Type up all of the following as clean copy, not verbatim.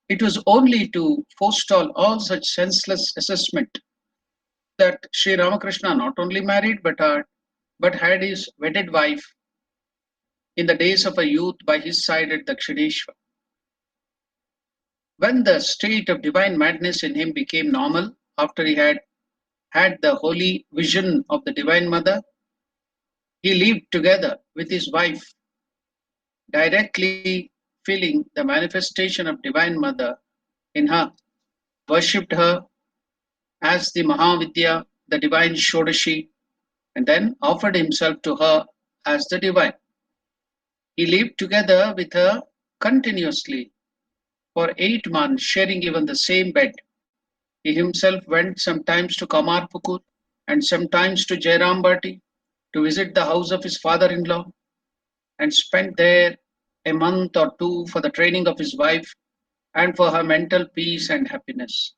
It was only to forestall all such senseless assessment that Sri Ramakrishna not only married but had his wedded wife in the days of a youth by his side at Dakshineshwar. When the state of divine madness in him became normal after he had the holy vision of the Divine Mother, he lived together with his wife, directly feeling the manifestation of Divine Mother in her, worshipped her as the Mahavidya, the divine Shodashi, and then offered himself to her as the divine. He lived together with her continuously for 8 months, sharing even the same bed. He himself went sometimes to Kamarpukur and sometimes to Jairambati to visit the house of his father in law and spent there a month or two for the training of his wife and for her mental peace and happiness.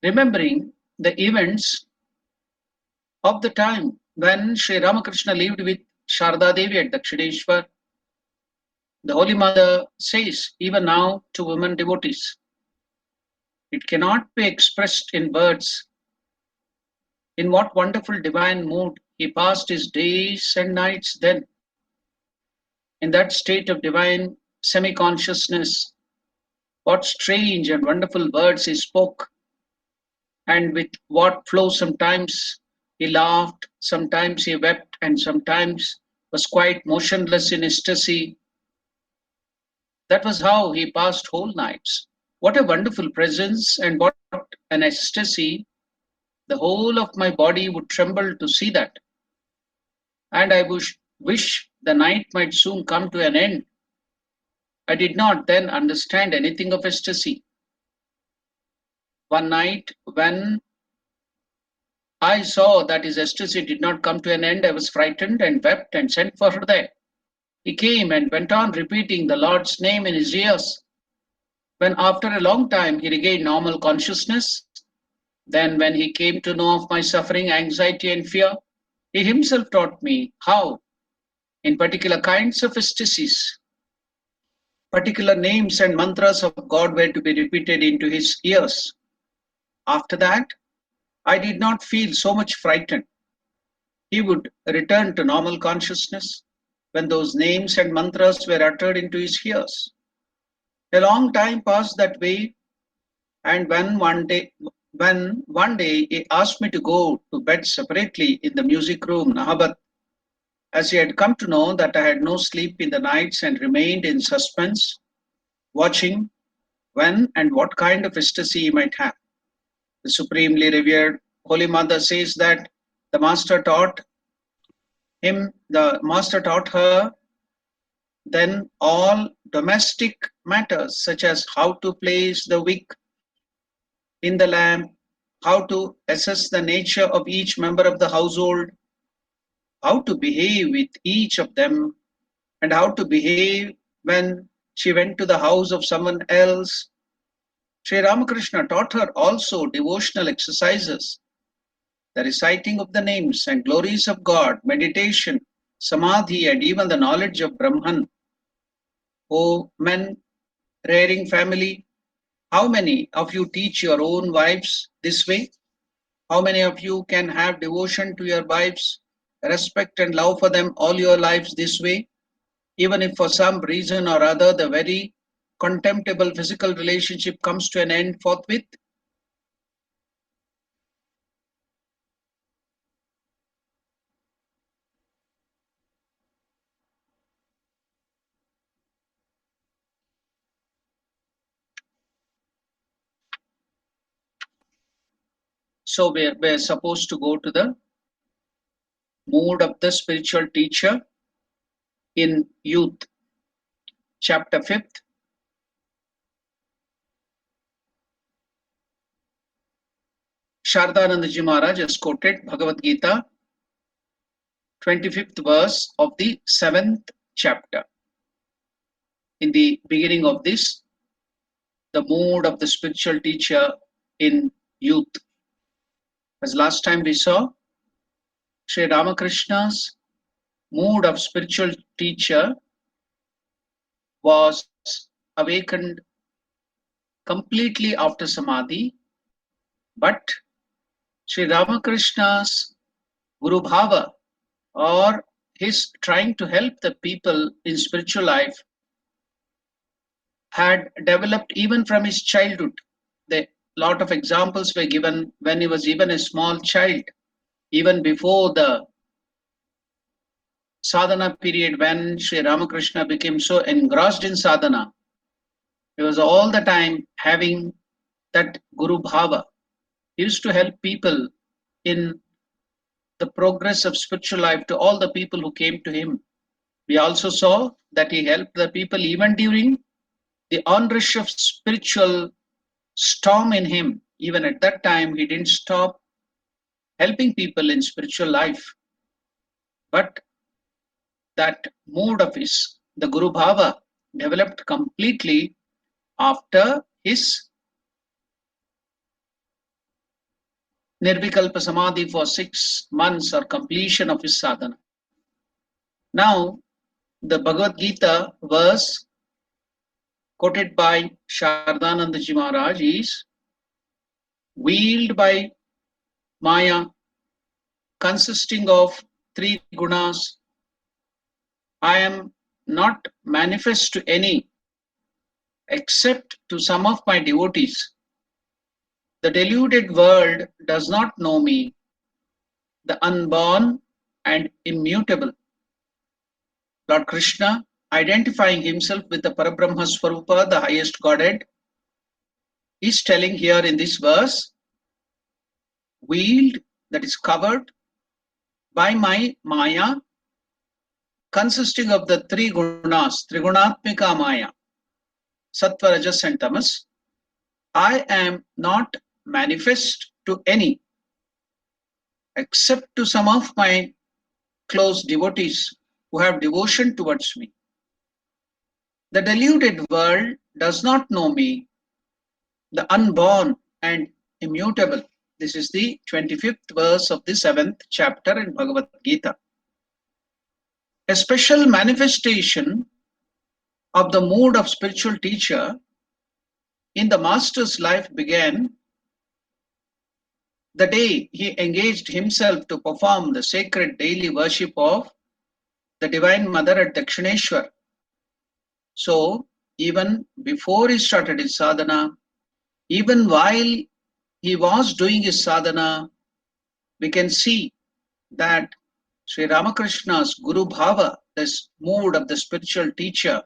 Remembering the events of the time when Sri Ramakrishna lived with Sharda Devi at Dakshineshwar, the Holy Mother says, even now to women devotees, it cannot be expressed in words in what wonderful divine mood he passed his days and nights then, in that state of divine semi consciousness. What strange and wonderful words he spoke, and with what flow sometimes he laughed, sometimes he wept, and sometimes was quite motionless in ecstasy. That was how he passed whole nights. What a wonderful presence and what an ecstasy. The whole of my body would tremble to see that. And I wish the night might soon come to an end. I did not then understand anything of ecstasy. One night, when I saw that his ecstasy did not come to an end, I was frightened and wept and sent for her there. He came and went on repeating the Lord's name in his ears. When after a long time he regained normal consciousness, then when he came to know of my suffering, anxiety, and fear, he himself taught me how, in particular kinds of ecstasies, particular names and mantras of God were to be repeated into his ears. After that, I did not feel so much frightened. He would return to normal consciousness when those names and mantras were uttered into his ears. A long time passed that way, and when one day he asked me to go to bed separately in the music room, Nahabat, as he had come to know that I had no sleep in the nights and remained in suspense, watching when and what kind of ecstasy he might have. The supremely revered Holy Mother says that the master taught her then all domestic matters such as how to place the wick in the lamp, how to assess the nature of each member of the household, how to behave with each of them, and how to behave when she went to the house of someone else. Sri Ramakrishna taught her also devotional exercises, the reciting of the names and glories of God, meditation, samadhi, and even the knowledge of Brahman. O men, rearing family, how many of you teach your own wives this way? How many of you can have devotion to your wives, respect and love for them all your lives this way, even if for some reason or other the very contemptible physical relationship comes to an end forthwith? So we're supposed to go to the mood of the spiritual teacher in youth, chapter 5th. Shardanandaji Maharaj has quoted Bhagavad Gita, 25th verse of the 7th chapter. In the beginning of this, the mood of the spiritual teacher in youth. As last time we saw, Sri Ramakrishna's mood of spiritual teacher was awakened completely after Samadhi, but Sri Ramakrishna's Guru Bhava, or his trying to help the people in spiritual life, had developed even from his childhood. A lot of examples were given when he was even a small child, even before the sadhana period when Sri Ramakrishna became so engrossed in sadhana. He was all the time having that Guru Bhava. He used to help people in the progress of spiritual life to all the people who came to him. We also saw that he helped the people even during the onrush of spiritual storm in him. Even at that time, he didn't stop helping people in spiritual life. But that mood of his, the Guru Bhava, developed completely after his Nirvikalpa Samadhi for 6 months or completion of his sadhana. Now, the Bhagavad Gita verse quoted by Shardanandaji Maharaj is wheeled by Maya, consisting of three gunas. I am not manifest to any except to some of my devotees. The deluded world does not know me, the unborn and immutable. Lord Krishna, identifying himself with the Parabrahma Swarupa, the highest Godhead, is telling here in this verse, veiled, that is covered by my Maya, consisting of the three gunas, Trigunatmika Maya, Sattva, Rajas and Tamas. I am not manifest to any except to some of my close devotees who have devotion towards me. The deluded world does not know me, the unborn and immutable. This is the 25th verse of the 7th chapter in Bhagavad Gita. A special manifestation of the mood of spiritual teacher in the master's life began the day he engaged himself to perform the sacred daily worship of the Divine Mother at Dakshineshwar. So, even before he started his sadhana, even while he was doing his sadhana, we can see that Sri Ramakrishna's Guru Bhava, this mood of the spiritual teacher,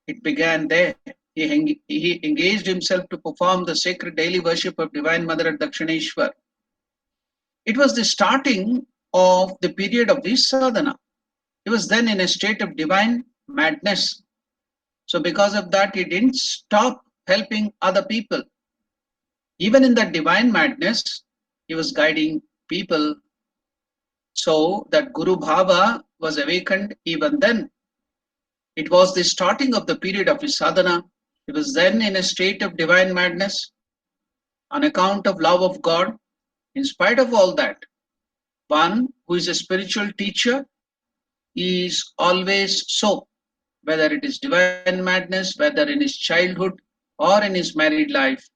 it began there. He engaged himself to perform the sacred daily worship of Divine Mother at Dakshineshwar. It was the starting of the period of this sadhana. He was then in a state of divine madness. So because of that, he didn't stop helping other people. Even in that divine madness, he was guiding people. So that Guru Bhava was awakened even then. It was the starting of the period of his sadhana. He was then in a state of divine madness on account of love of God. In spite of all that, one who is a spiritual teacher is always so, whether it is divine madness, whether in his childhood or in his married life.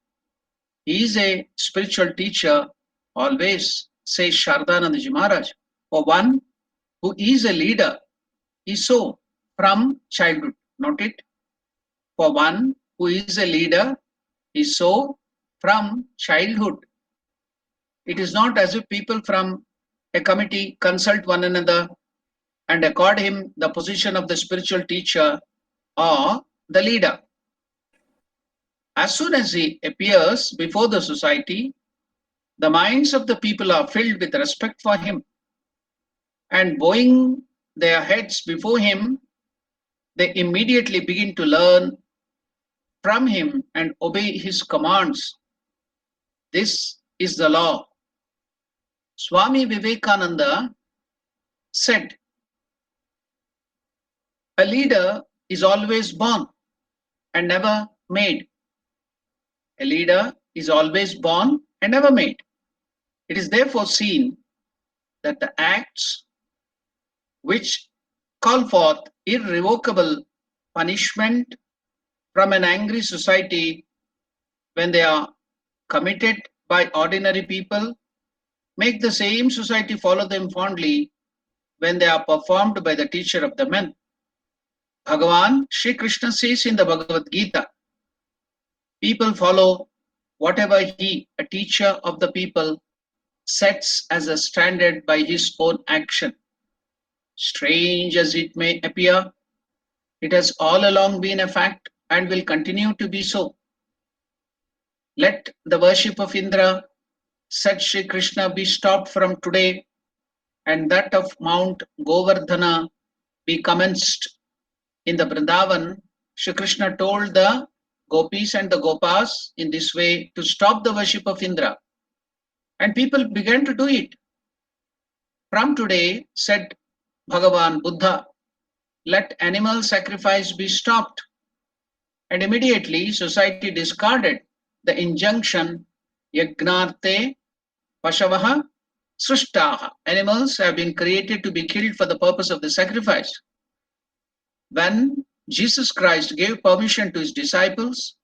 He is a spiritual teacher, always, says Shardanandaji Maharaj. For one who is a leader is so from childhood. Note it. For one who is a leader is so from childhood. It is not as if people from a committee consult one another and accord him the position of the spiritual teacher or the leader. As soon as he appears before the society, the minds of the people are filled with respect for him, and bowing their heads before him, they immediately begin to learn from him and obey his commands. This is the law. Swami Vivekananda said, a leader is always born and never made. A leader is always born and never made. It is therefore seen that the acts, which call forth irrevocable punishment from an angry society when they are committed by ordinary people, make the same society follow them fondly when they are performed by the teacher of the men. Bhagavan Sri Krishna says in the Bhagavad Gita, people follow whatever he, a teacher of the people, sets as a standard by his own action. Strange as it may appear, it has all along been a fact and will continue to be so. Let the worship of Indra, said Sri Krishna, be stopped from today, and that of Mount Govardhana be commenced. In the Vrindavan, Sri Krishna told the gopis and the gopas in this way to stop the worship of Indra. And people began to do it. From today, said Bhagavan Buddha, let animal sacrifice be stopped. And immediately society discarded the injunction, Yagnarte Pashavaha Srushtaha. Animals have been created to be killed for the purpose of the sacrifice. When Jesus Christ gave permission to his disciples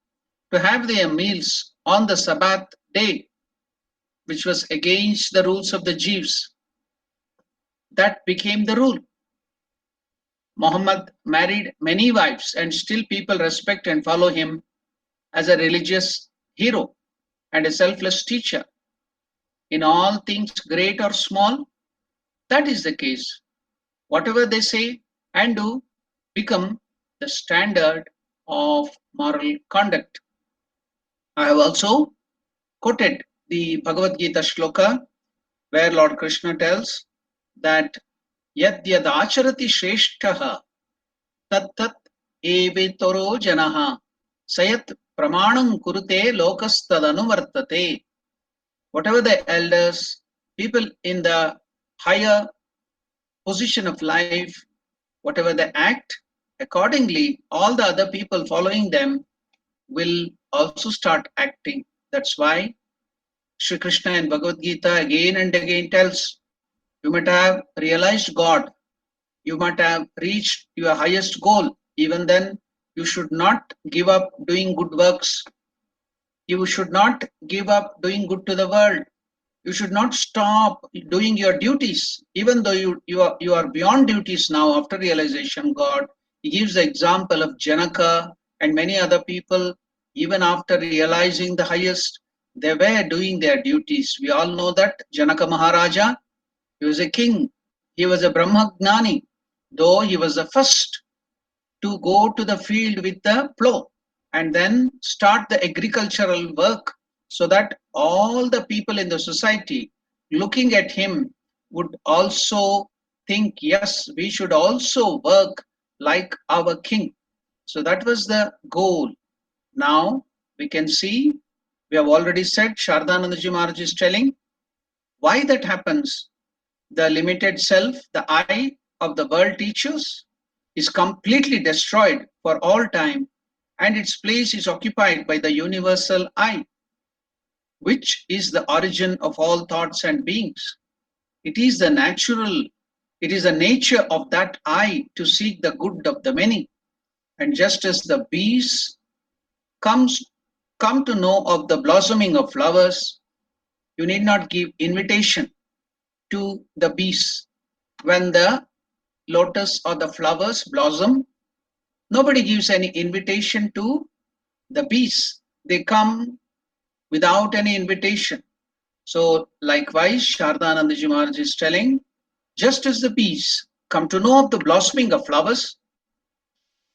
to have their meals on the Sabbath day, which was against the rules of the Jews, that became the rule. Muhammad married many wives, and still people respect and follow him as a religious hero and a selfless teacher. In all things, great or small, that is the case. Whatever they say and do become the standard of moral conduct. I have also quoted the Bhagavad Gita shloka where Lord Krishna tells that yad yad acharati shreshtaha tat tat evetoro janaha sayat pramanam kurute lokastadanuvartate. Whatever the elders, people in the higher position of life, whatever they act, accordingly, all the other people following them will also start acting. That's why Sri Krishna in Bhagavad Gita again and again tells, you might have realized God, you might have reached your highest goal. Even then, you should not give up doing good works. You should not give up doing good to the world. You should not stop doing your duties, even though you are beyond duties now after realization. God, he gives the example of Janaka and many other people, even after realizing the highest, they were doing their duties. We all know that Janaka Maharaja, he was a king, he was a Brahmagnani, though he was the first to go to the field with the plow and then start the agricultural work, so that all the people in the society looking at him would also think, yes, we should also work like our king. So that was the goal. Now we can see, we have already said, Shardanandaji Maharaj is telling why that happens. The limited self, the I of the world teachers, is completely destroyed for all time, and its place is occupied by the universal I, which is the origin of all thoughts and beings. It is the nature of that I to seek the good of the many. And just as the bees come to know of the blossoming of flowers, you need not give invitation to the bees. When the lotus or the flowers blossom, nobody gives any invitation to the bees. They come without any invitation. So likewise, Shardanandaji Maharaj is telling, just as the bees come to know of the blossoming of flowers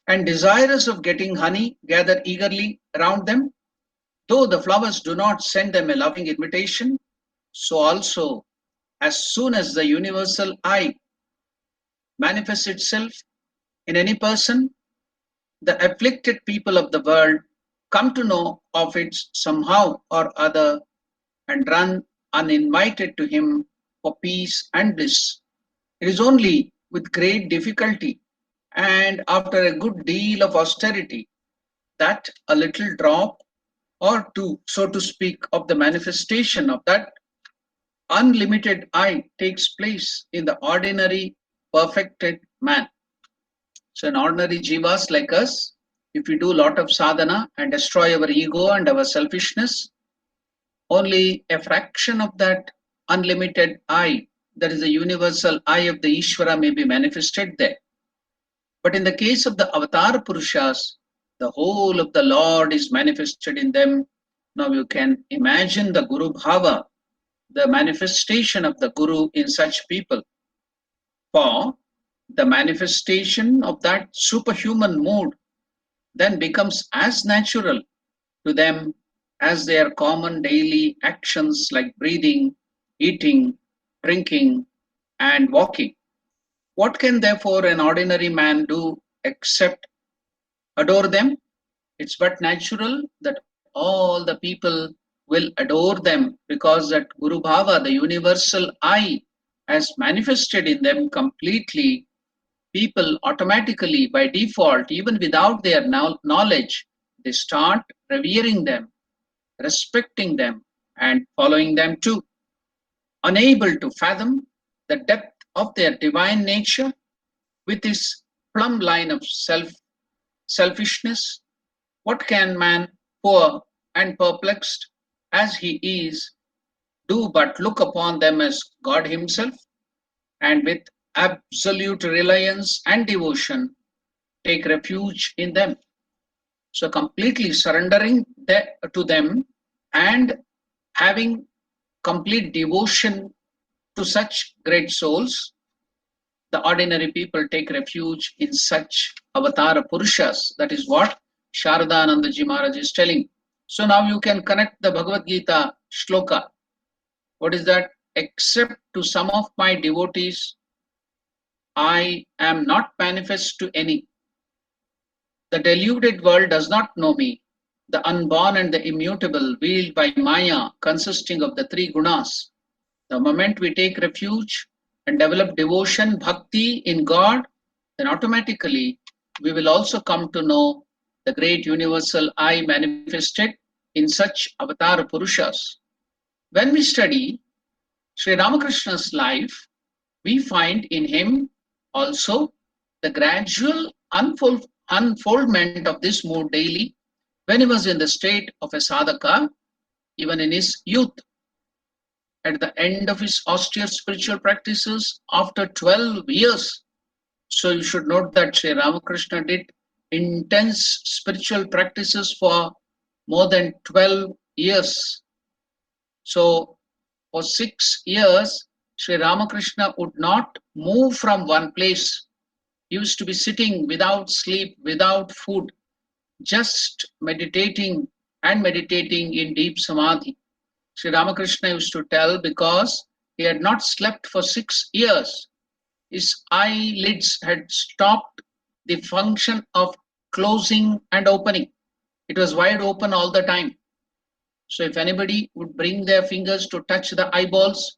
and desirous of getting honey gather eagerly around them, though the flowers do not send them a loving invitation, so also as soon as the universal I manifests itself in any person, the afflicted people of the world come to know of it somehow or other and run uninvited to him for peace and bliss. It is only with great difficulty and after a good deal of austerity that a little drop or two, so to speak, of the manifestation of that unlimited I takes place in the ordinary perfected man. So, an ordinary jivas like us, if we do a lot of sadhana and destroy our ego and our selfishness, only a fraction of that unlimited I, that is the universal I of the Ishvara, may be manifested there. But in the case of the avatar Purushas, the whole of the Lord is manifested in them. Now you can imagine the Guru Bhava, the manifestation of the Guru in such people. For the manifestation of that superhuman mood then becomes as natural to them as their common daily actions like breathing, eating, drinking, and walking. What can therefore an ordinary man do except adore them? It's but natural that all the people will adore them because that Guru Bhava, the universal I, has manifested in them completely. People automatically, by default, even without their knowledge, they start revering them, respecting them, and following them too. Unable to fathom the depth of their divine nature with his plumb line of selfishness, what can man, poor and perplexed as he is, do but look upon them as God Himself, and with absolute reliance and devotion take refuge in them? So, completely surrendering to them and having complete devotion to such great souls, the ordinary people take refuge in such avatar Purushas. That is what Sharadanandaji Maharaj is telling. So now you can connect the Bhagavad Gita shloka. What is that? Except to some of my devotees, I am not manifest to any. The deluded world does not know me. The unborn and the immutable, veiled by Maya, consisting of the three gunas. The moment we take refuge and develop devotion, bhakti in God, then automatically we will also come to know the great universal I manifested in such avatar Purushas. When we study Sri Ramakrishna's life, we find in him also the gradual unfoldment of this mood daily when he was in the state of a sadhaka, even in his youth. At the end of his austere spiritual practices, after 12 years, so you should note that Sri Ramakrishna did intense spiritual practices for more than 12 years. So for 6 years, Sri Ramakrishna would not move from one place. He used to be sitting without sleep, without food, just meditating in deep samadhi. Sri Ramakrishna used to tell because he had not slept for 6 years. His eyelids had stopped the function of closing and opening. It was wide open all the time. So if anybody would bring their fingers to touch the eyeballs,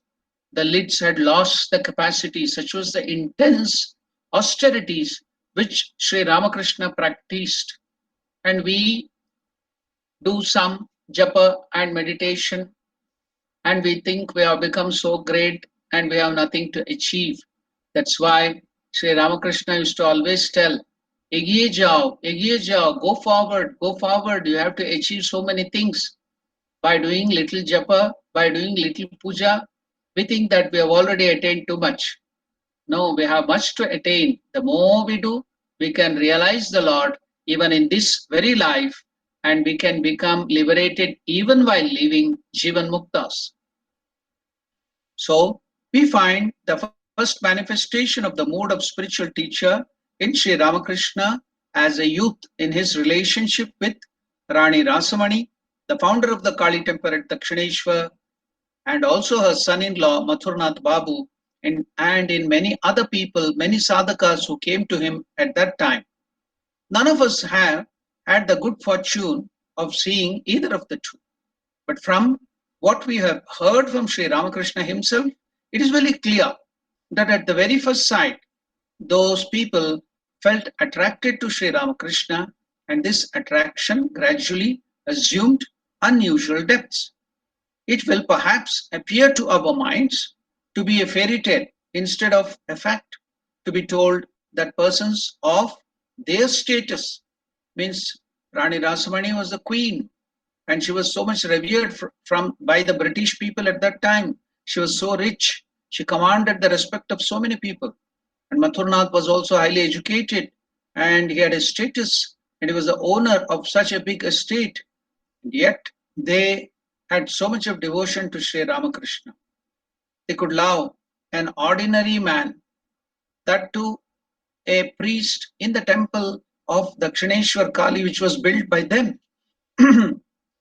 the lids had lost the capacity. Such was the intense austerities which Sri Ramakrishna practiced. And we do some japa and meditation, and we think we have become so great and we have nothing to achieve. That's why Sri Ramakrishna used to always tell, egiye jao, go forward, you have to achieve so many things. By doing little japa, by doing little puja, we think that we have already attained too much. No, we have much to attain. The more we do, we can realize the Lord even in this very life, and we can become liberated even while living Jivan Muktas. So we find the first manifestation of the mood of spiritual teacher in Sri Ramakrishna as a youth in his relationship with Rani Rasamani, the founder of the Kali temple at Dakshineshwar, and also her son-in-law Mathurnath Babu, and in many other people, many sadhakas who came to him at that time. None of us have had the good fortune of seeing either of the two. But from what we have heard from Sri Ramakrishna himself, it is very clear that at the very first sight, those people felt attracted to Sri Ramakrishna, and this attraction gradually assumed unusual depths. It will perhaps appear to our minds to be a fairy tale instead of a fact, to be told that persons of their status, means Rani Rasamani was the queen, and she was so much revered from by the British people at that time. She was so rich. She commanded the respect of so many people. And Mathurnath was also highly educated, and he had a status, and he was the owner of such a big estate. And yet they had so much of devotion to Sri Ramakrishna. They could love an ordinary man, that too a priest in the temple of Dakshineshwar Kali, which was built by them.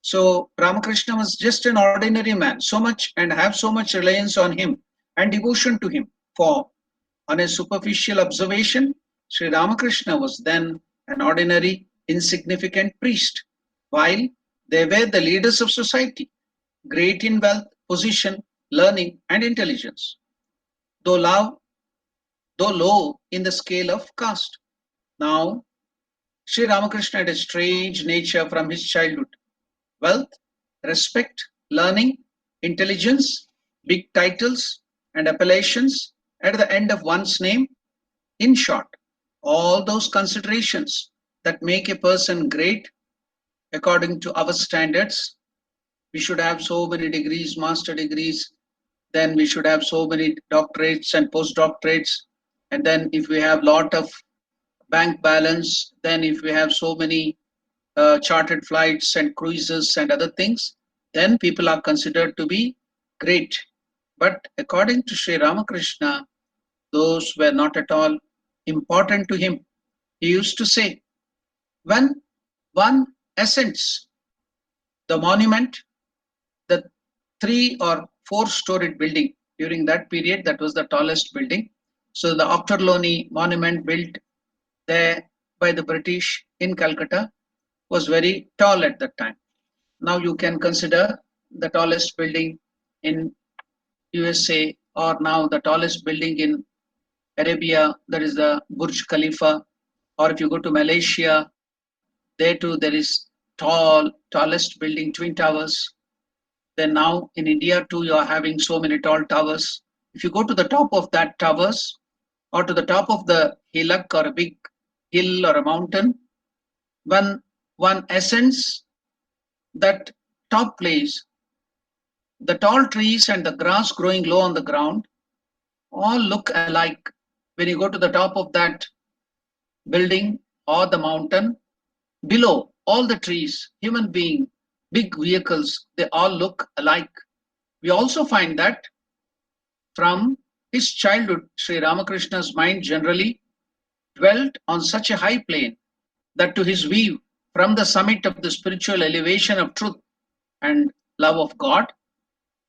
So Ramakrishna was just an ordinary man, so much and have so much reliance on him and devotion to him. For on a superficial observation, Sri Ramakrishna was then an ordinary, insignificant priest, while they were the leaders of society, great in wealth, position, learning, and intelligence, though love, though low in the scale of caste. Now, Sri Ramakrishna had a strange nature from his childhood. Wealth, respect, learning, intelligence, big titles, and appellations at the end of one's name. In short, all those considerations that make a person great according to our standards. We should have so many degrees, master degrees, then we should have so many doctorates and postdoctorates, and then if we have lot of bank balance, then if we have so many chartered flights and cruises and other things, then people are considered to be great. But according to Sri Ramakrishna, those were not at all important to him. He used to say, when one ascends the monument, the 3 or 4 storied building, during that period, that was the tallest building. So the Ochterlony monument built there by the British in Calcutta was very tall at that time. Now you can consider the tallest building in USA, or now the tallest building in Arabia, that is the Burj Khalifa. Or if you go to Malaysia, there too there is tallest building, twin towers. Then now in India too, you are having so many tall towers. If you go to the top of that towers, or to the top of the hillock or a big hill or a mountain, when one ascends that top place, the tall trees and the grass growing low on the ground all look alike. When you go to the top of that building or the mountain, below all the trees, human being, big vehicles, they all look alike. We also find that from his childhood, Sri Ramakrishna's mind generally dwelt on such a high plane that to his view, from the summit of the spiritual elevation of truth and love of God,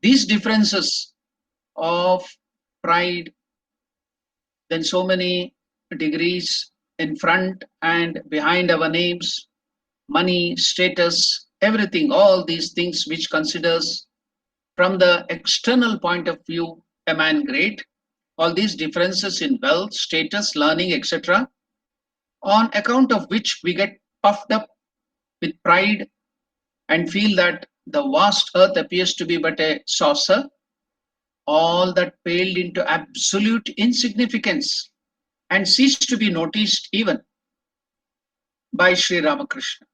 these differences of pride, then so many degrees in front and behind our names, money, status, everything, all these things which considers from the external point of view a man great, all these differences in wealth, status, learning, etc., on account of which we get puffed up with pride and feel that the vast earth appears to be but a saucer, all that paled into absolute insignificance and ceased to be noticed even by Sri Ramakrishna.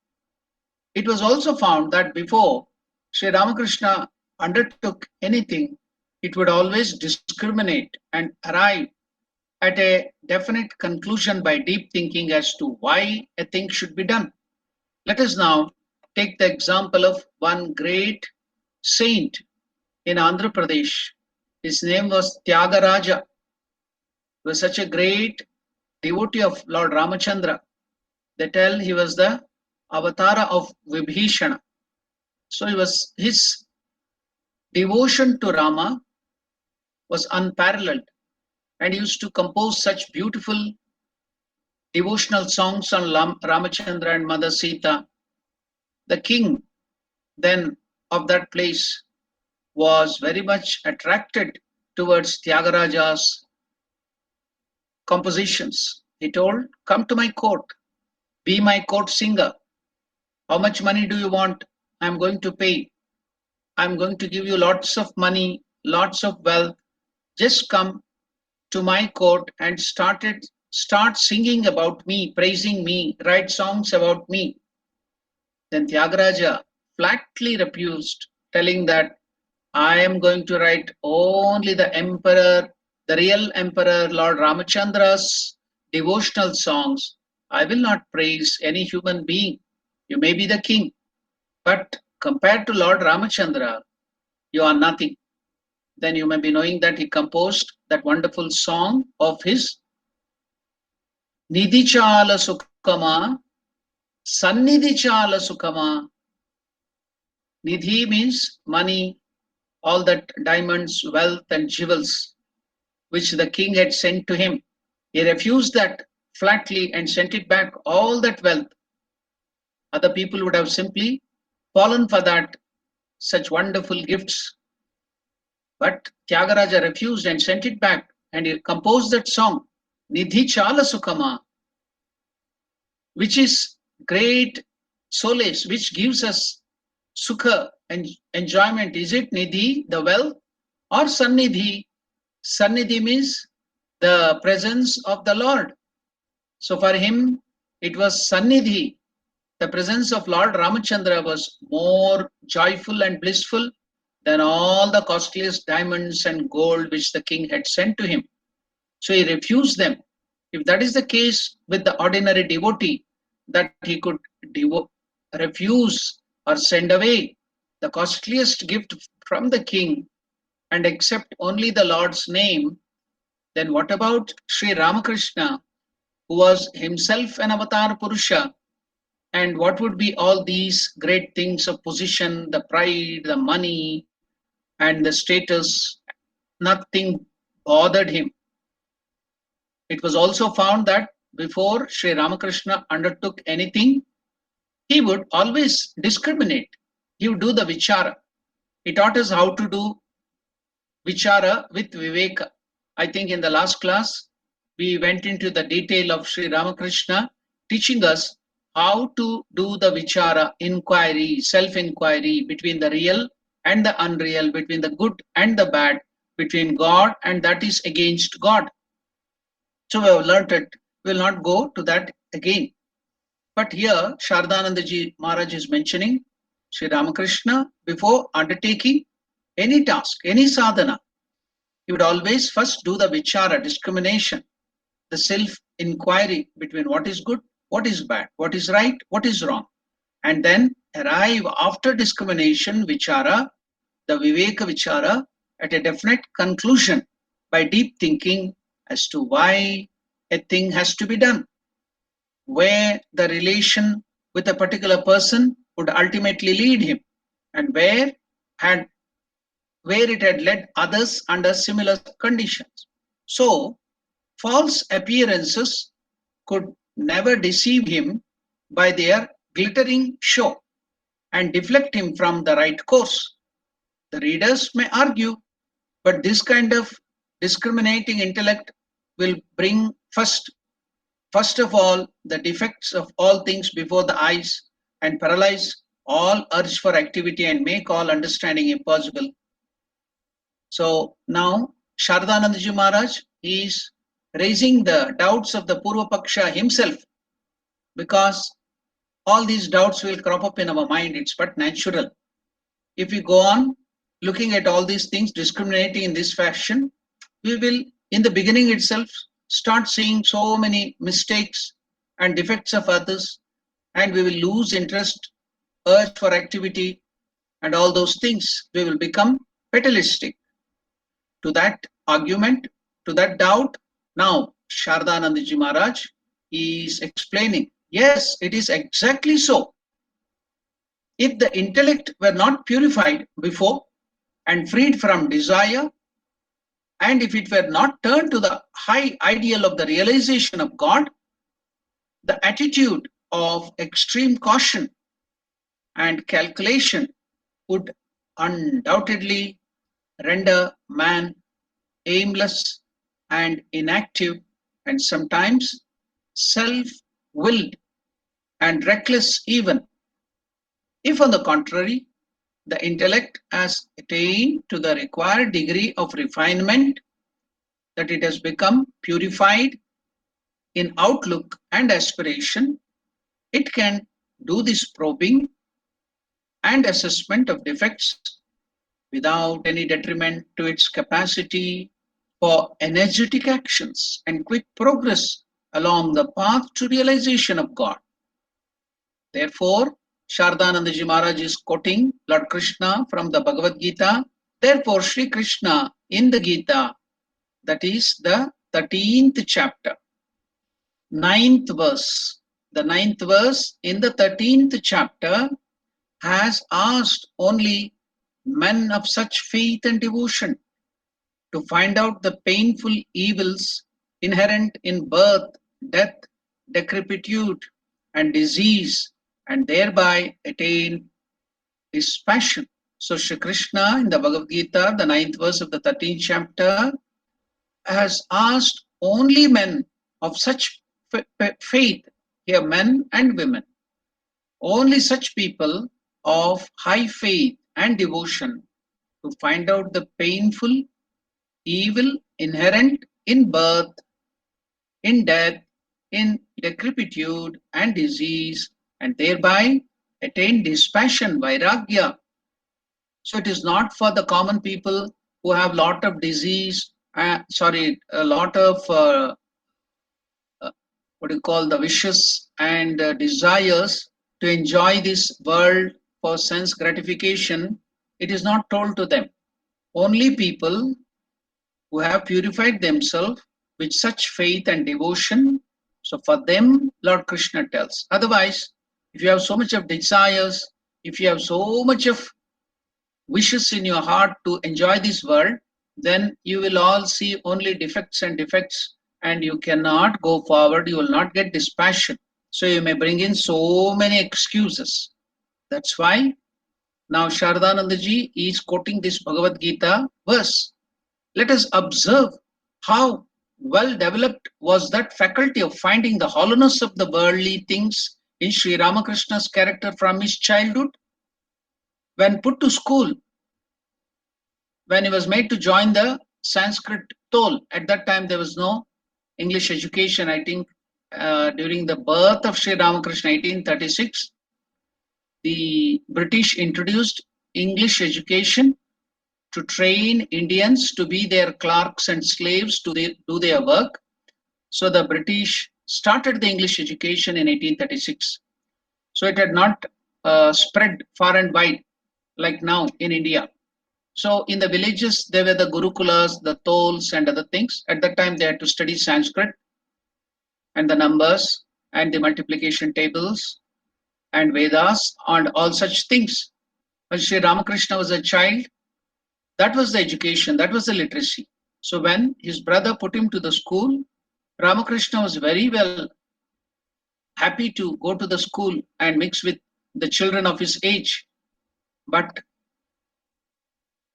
It was also found that before Sri Ramakrishna undertook anything, it would always discriminate and arrive at a definite conclusion by deep thinking as to why a thing should be done. Let us now take the example of one great saint in Andhra Pradesh. His name was Tyagaraja. He was such a great devotee of Lord Ramachandra. They tell he was the avatara of Vibhishana. So his devotion to Rama was unparalleled, and he used to compose such beautiful devotional songs on Ramachandra and Mother Sita. The king then of that place was very much attracted towards Tyagaraja's compositions. He told, come to my court, be my court singer. How much money do you want? I'm going to pay. I'm going to give you lots of money, lots of wealth. Just come to my court and start singing about me, praising me, write songs about me. Then Tyagaraja flatly refused, telling that I am going to write only the emperor, the real emperor, Lord Ramachandra's devotional songs. I will not praise any human being. You may be the king, but compared to Lord Ramachandra, you are nothing. Then you may be knowing that he composed that wonderful song of his Nidhi Chala Sukama, Sannidhi Chala Sukama. Nidhi means money, all that diamonds, wealth, and jewels which the king had sent to him. He refused that flatly and sent it back, all that wealth. Other people would have simply fallen for that, such wonderful gifts. But Tyagaraja refused and sent it back, and he composed that song, Nidhi Chala Sukama, which is great solace, which gives us sukha and enjoyment. Is it Nidhi, the wealth, or Sannidhi? Sannidhi means the presence of the Lord. So for him, it was Sannidhi. The presence of Lord Ramachandra was more joyful and blissful than all the costliest diamonds and gold which the king had sent to him. So he refused them. If that is the case with the ordinary devotee, that he could refuse or send away the costliest gift from the king and accept only the Lord's name, then what about Sri Ramakrishna, who was himself an avatar Purusha? And what would be all these great things of position, the pride, the money, and the status? Nothing bothered him. It was also found that before Sri Ramakrishna undertook anything, he would always discriminate. He would do the vichara. He taught us how to do vichara with viveka. I think in the last class, we went into the detail of Sri Ramakrishna teaching us how to do the vichara, inquiry, self-inquiry between the real and the unreal, between the good and the bad, between God and that is against God. So we have learnt it. We will not go to that again. But here, Shardanandaji Maharaj is mentioning Sri Ramakrishna, before undertaking any task, any sadhana, he would always first do the vichara, discrimination, the self-inquiry between what is good, what is bad, what is right, what is wrong, and then arrive after discrimination, vichara, the viveka vichara, at a definite conclusion by deep thinking as to why a thing has to be done, where the relation with a particular person would ultimately lead him, and had where it had led others under similar conditions. So, false appearances could never deceive him by their glittering show and deflect him from the right course. The readers may argue, but this kind of discriminating intellect will bring first of all the defects of all things before the eyes and paralyze all urge for activity and make all understanding impossible. So now Shardanandaji Maharaj is raising the doubts of the Purva Paksha himself, because all these doubts will crop up in our mind. It's but natural. If we go on looking at all these things, discriminating in this fashion, we will, in the beginning itself, start seeing so many mistakes and defects of others, and we will lose interest, urge for activity, and all those things. We will become fatalistic. To that argument, to that doubt, now Shardanandaji Maharaj is explaining, yes, it is exactly so. If the intellect were not purified before and freed from desire, and if it were not turned to the high ideal of the realization of God, the attitude of extreme caution and calculation would undoubtedly render man aimless and inactive, and sometimes self-willed and reckless even. If, on the contrary, the intellect has attained to the required degree of refinement that it has become purified in outlook and aspiration, it can do this probing and assessment of defects without any detriment to its capacity for energetic actions and quick progress along the path to realization of God. Therefore, Shardanandaji Maharaj is quoting Lord Krishna from the Bhagavad Gita. Therefore, Sri Krishna in the Gita, that is the 13th chapter, 9th verse. The 9th verse in the 13th chapter has asked only men of such faith and devotion to find out the painful evils inherent in birth, death, decrepitude, and disease, and thereby attain dispassion. So, Shri Krishna in the Bhagavad Gita, the 9th verse of the 13th chapter, has asked only men of such faith, here men and women, only such people of high faith and devotion to find out the painful evil inherent in birth, in death, in decrepitude and disease, and thereby attain dispassion, vairagya. So it is not for the common people who have lot of disease, a lot of what do you call the wishes and desires to enjoy this world for sense gratification. It is not told to them. Only people who have purified themselves with such faith and devotion. So for them, Lord Krishna tells. Otherwise, if you have so much of desires, if you have so much of wishes in your heart to enjoy this world, then you will all see only defects and defects, and you cannot go forward. You will not get dispassion. So you may bring in so many excuses. That's why now Shardanandaji is quoting this Bhagavad Gita verse. Let us observe how well developed was that faculty of finding the hollowness of the worldly things in Sri Ramakrishna's character from his childhood. When put to school, when he was made to join the Sanskrit toll, at that time there was no English education. I think during the birth of Sri Ramakrishna, 1836, the British introduced English education to train Indians to be their clerks and slaves to do their work. So the British started the English education in 1836. So it had not spread far and wide like now in India. So in the villages, there were the Gurukulas, the tolls and other things. At that time, they had to study Sanskrit and the numbers and the multiplication tables and Vedas and all such things. When Sri Ramakrishna was a child, that was the education, that was the literacy. So when his brother put him to the school, Ramakrishna was very well happy to go to the school and mix with the children of his age. But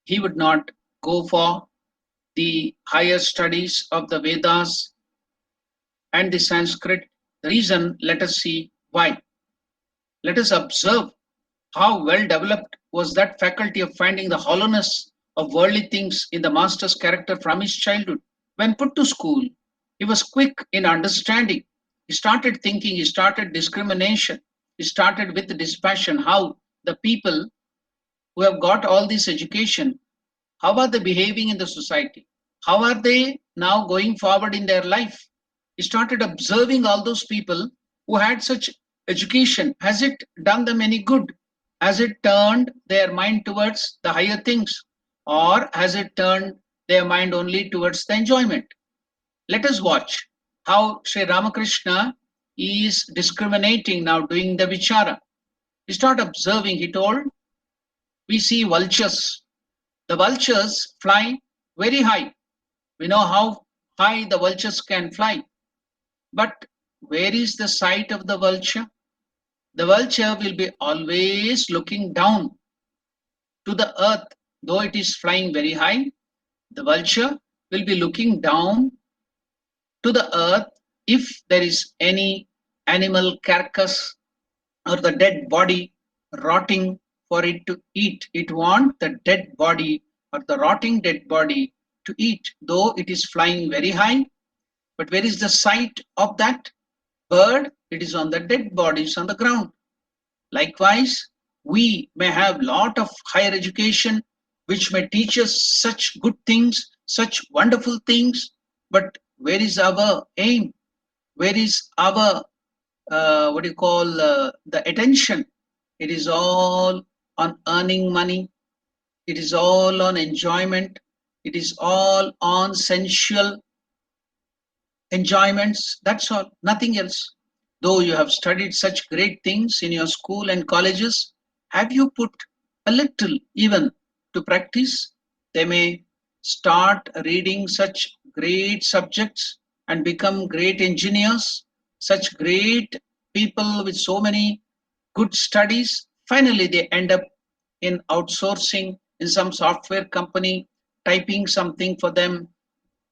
he would not go for the higher studies of the Vedas and the Sanskrit. The reason, let us see why. Let us observe how well developed was that faculty of finding the hollowness of worldly things in the master's character from his childhood. When put to school, he was quick in understanding. He started thinking, he started discrimination, he started with dispassion how the people who have got all this education, how are they behaving in the society? How are they now going forward in their life? He started observing all those people who had such education. Has it done them any good? Has it turned their mind towards the higher things? Or has it turned their mind only towards the enjoyment? Let us watch how Sri Ramakrishna is discriminating now, doing the vichara. He started observing, he told, we see vultures. The vultures fly very high. We know how high the vultures can fly. But where is the sight of the vulture? The vulture will be always looking down to the earth. Though it is flying very high, the vulture will be looking down to the earth if there is any animal carcass or the dead body rotting for it to eat. It wants the dead body or the rotting dead body to eat, though it is flying very high. But where is the sight of that bird? It is on the dead bodies on the ground. Likewise, we may have lot of higher education which may teach us such good things, such wonderful things, but where is our aim? Where is our what do you call the attention? It is all on earning money. It is all on enjoyment. It is all on sensual enjoyments. That's all, nothing else. Though you have studied such great things in your school and colleges, have you put a little even to practice? They may start reading such great subjects and become great engineers, such great people with so many good studies. Finally, they end up in outsourcing in some software company, typing something for them,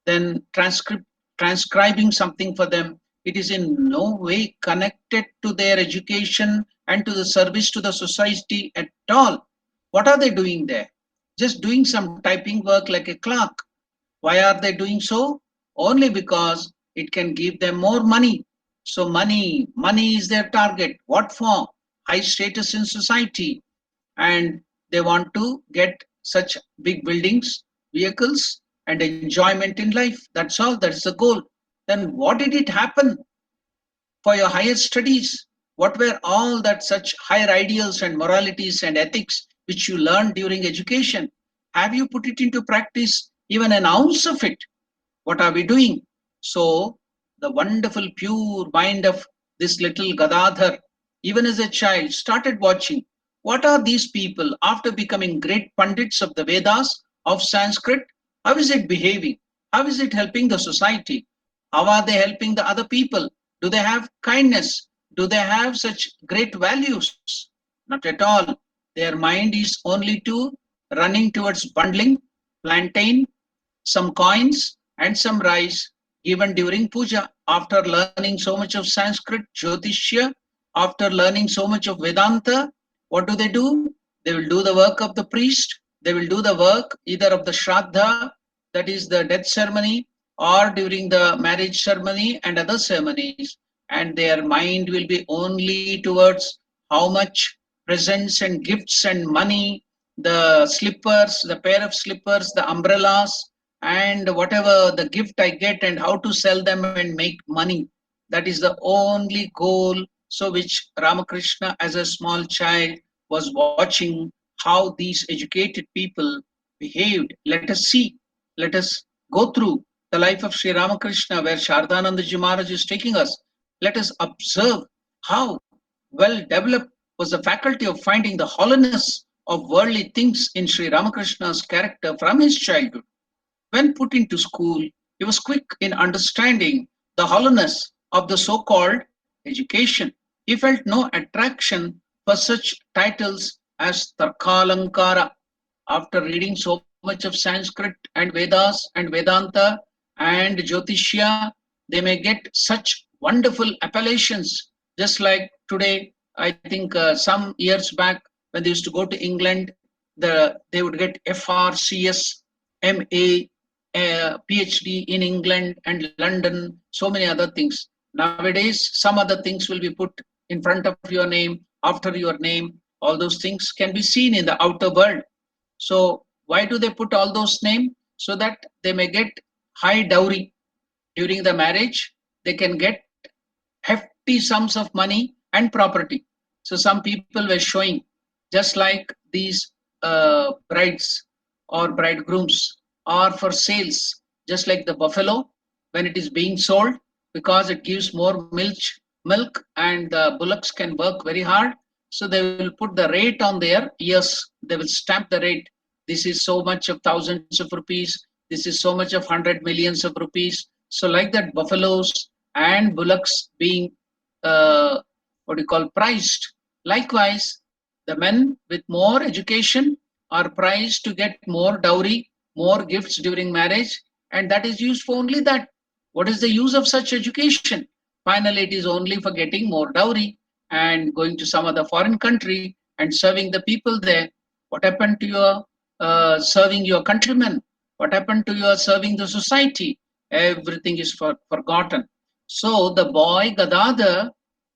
then transcribing something for them. It is in no way connected to their education and to the service to the society at all. What are they doing there? Just doing some typing work like a clerk. Why are they doing so? Only because it can give them more money. So money is their target. What for? High status in society, and they want to get such big buildings, vehicles, and enjoyment in life. That's all. That's the goal. Then what did it happen for your higher studies? What were all that such higher ideals and moralities and ethics which you learned during education? Have you put it into practice, even an ounce of it? What are we doing? So, the wonderful, pure mind of this little Gadadhar, even as a child, started watching what are these people after becoming great pundits of the Vedas, of Sanskrit? How is it behaving? How is it helping the society? How are they helping the other people? Do they have kindness? Do they have such great values? Not at all. Their mind is only to running towards bundling, plantain, some coins, and some rice given during puja. After learning so much of Sanskrit, Jyotishya, after learning so much of Vedanta, what do? They will do the work of the priest, they will do the work either of the Shraddha, that is the death ceremony, or during the marriage ceremony and other ceremonies, and their mind will be only towards how much presents and gifts and money, the slippers, the pair of slippers, the umbrellas, and whatever the gift I get, and how to sell them and make money. That is the only goal. So, which Ramakrishna, as a small child, was watching how these educated people behaved. Let us see, let us go through the life of Sri Ramakrishna, where Shardanandaji Maharaj is taking us. Let us observe how well developed was the faculty of finding the hollowness of worldly things in Sri Ramakrishna's character from his childhood. When put into school, he was quick in understanding the hollowness of the so called education. He felt no attraction for such titles as Tarkalankara. After reading so much of Sanskrit and Vedas and Vedanta and Jyotishya, they may get such wonderful appellations. Just like today, I think some years back when they used to go to England, they would get FRCS, MA, PhD in England and London, so many other things. Nowadays, some other things will be put in front of your name, after your name. All those things can be seen in the outer world. So why do they put all those names? So that they may get high dowry during the marriage. They can get hefty sums of money and property. So some people were showing, just like these brides or bridegrooms are for sales, just like the buffalo when it is being sold, because it gives more milk, and the bullocks can work very hard. So they will put the rate on their ears. They will stamp the rate. This is so much of thousands of rupees. This is so much of 100 millions of rupees. So like that, buffaloes and bullocks being what do you call prized. Likewise, the men with more education are prized to get more dowry, more gifts during marriage, and that is used for only that. What is the use of such education? Finally, it is only for getting more dowry and going to some other foreign country and serving the people there. What happened to your serving your countrymen? What happened to your serving the society? Everything is forgotten. So the boy Gadadhar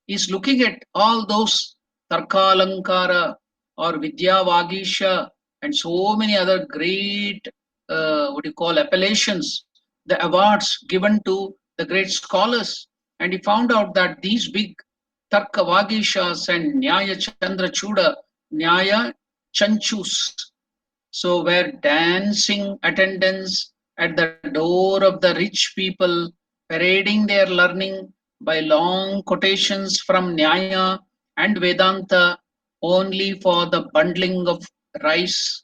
is looking at all those Tarkalankara or Vidya Vagisha and so many other great, what do you call, appellations, the awards given to the great scholars. And he found out that these big Tarka Vagishas and Nyaya Chandra Chuda, Nyaya Chanchus, so were dancing attendants at the door of the rich people, parading their learning by long quotations from Nyaya and Vedanta only for the bundling of rice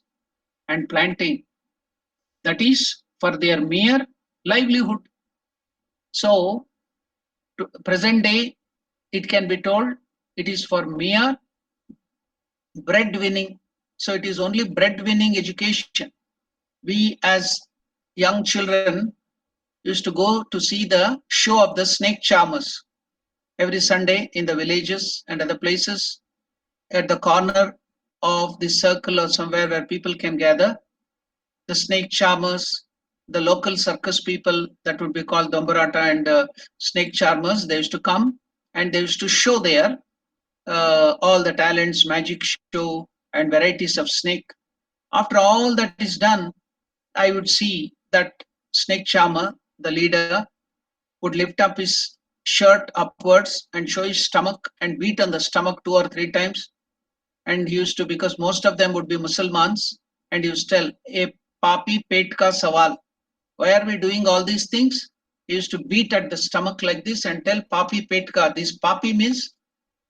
and plantain. That is for their mere livelihood. So, to present day, it can be told it is for mere breadwinning. So, it is only breadwinning education. We, as young children, used to go to see the show of the snake charmers every Sunday in the villages and other places at the corner of the circle or somewhere where people can gather. The snake charmers, the local circus people that would be called Dombarata and snake charmers, they used to come and they used to show their all the talents, magic show, and varieties of snake. After all that is done, I would see that snake charmer, the leader, would lift up his shirt upwards and show his stomach and beat on the stomach 2 or 3 times. And he used to, because most of them would be Musalmans, and he used to tell, a papi pet ka sawal. Why are we doing all these things? He used to beat at the stomach like this and tell papi pet ka. This papi means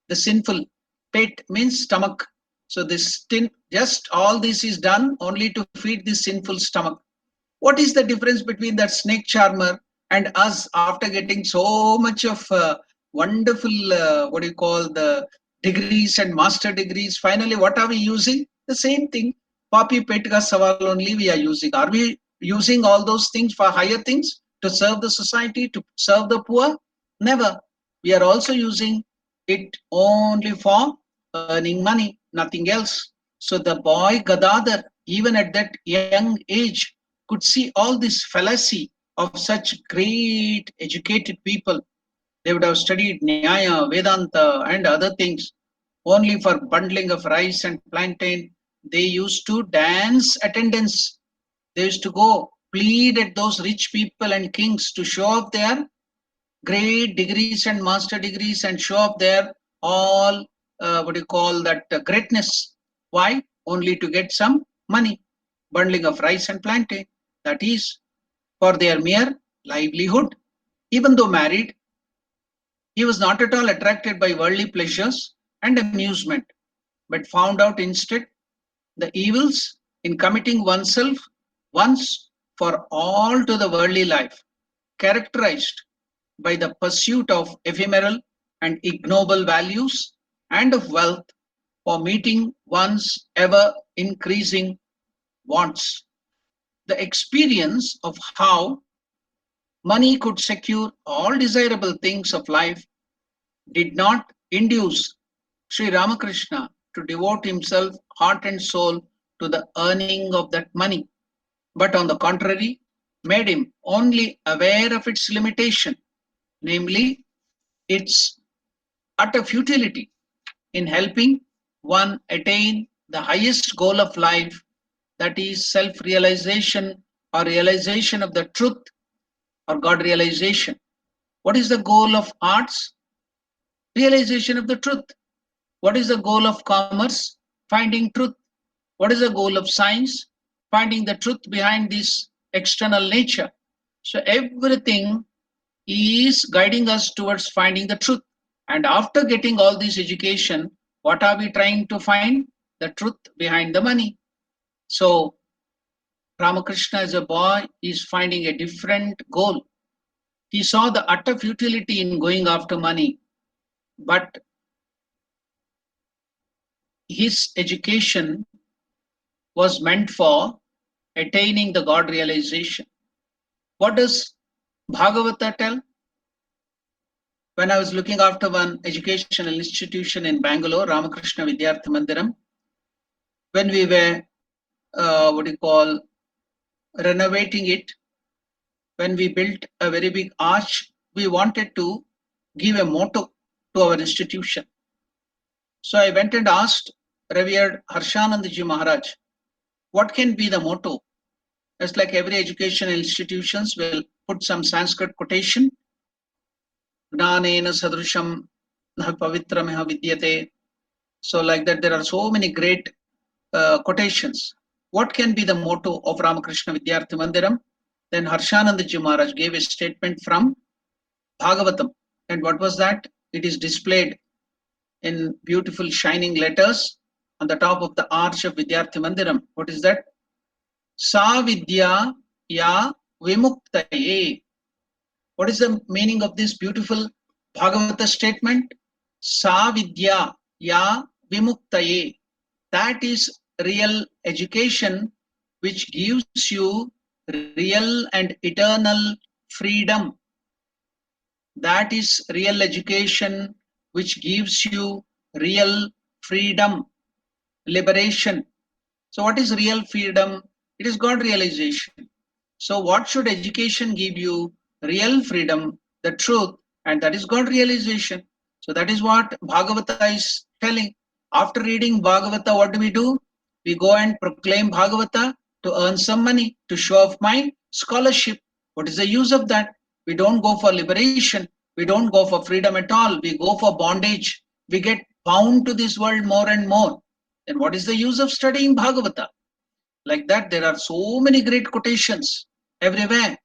the sinful, pet means stomach. So this just all this is done only to feed this sinful stomach. What is the difference between that snake charmer and us after getting so much of wonderful, what do you call, the degrees and master degrees? Finally, what are we using? The same thing. Papi Petka Saval only we are using. Are we using all those things for higher things to serve the society, to serve the poor? Never. We are also using it only for earning money, nothing else. So the boy Gadadhar, even at that young age, could see all this fallacy of such great educated people. They would have studied Nyaya, Vedanta, and other things only for bundling of rice and plantain. They used to dance attendance. They used to go plead at those rich people and kings to show off their great degrees and master degrees and show off their all, what do you call that, greatness. Why? Only to get some money, bundling of rice and plantain. That is for their mere livelihood. Even though married, he was not at all attracted by worldly pleasures and amusement, but found out instead the evils in committing oneself once for all to the worldly life, characterized by the pursuit of ephemeral and ignoble values and of wealth for meeting one's ever increasing wants. The experience of how money could secure all desirable things of life did not induce Sri Ramakrishna to devote himself heart and soul to the earning of that money, but on the contrary, made him only aware of its limitation, namely its utter futility in helping one attain the highest goal of life, that is self realization or realization of the truth or God realization. What is the goal of arts? Realization of the truth. What is the goal of commerce? Finding truth. What is the goal of science? Finding the truth behind this external nature. So everything is guiding us towards finding the truth. And after getting all this education, what are we trying to find? The truth behind the money. So Ramakrishna as a boy is finding a different goal. He saw the utter futility in going after money, but his education was meant for attaining the God realization. What does Bhagavata tell? When I was looking after one educational institution in Bangalore, Ramakrishna Vidyartha Mandiram, when we were, what do you call, renovating it, when we built a very big arch, we wanted to give a motto to our institution. So I went and asked revered Harshanandaji Maharaj, what can be the motto? It's like every educational institutions will put some Sanskrit quotation. Gnanena sadrusham pavitramiha vidyate. So like that, there are so many great quotations. What can be the motto of Ramakrishna Vidyarthi Mandiram? Then Harshanandaji Maharaj gave a statement from Bhagavatam. And what was that? It is displayed in beautiful shining letters on the top of the arch of Vidyarthi Mandiram. What is that? Sa Vidya Ya Vimuktaye. What is the meaning of this beautiful Bhagavata statement? Sa Vidya Ya Vimuktaye. That is real education which gives you real and eternal freedom. That is real education which gives you real freedom, liberation. So what is real freedom? It is God realization. So what should education give you? Real freedom, the truth, and that is God realization. So that is what Bhagavata is telling. After reading Bhagavata, what do? We go and proclaim Bhagavata to earn some money, to show off my scholarship. What is the use of that? We don't go for liberation. We don't go for freedom at all. We go for bondage. We get bound to this world more and more. Then what is the use of studying Bhagavata? Like that, there are so many great quotations everywhere.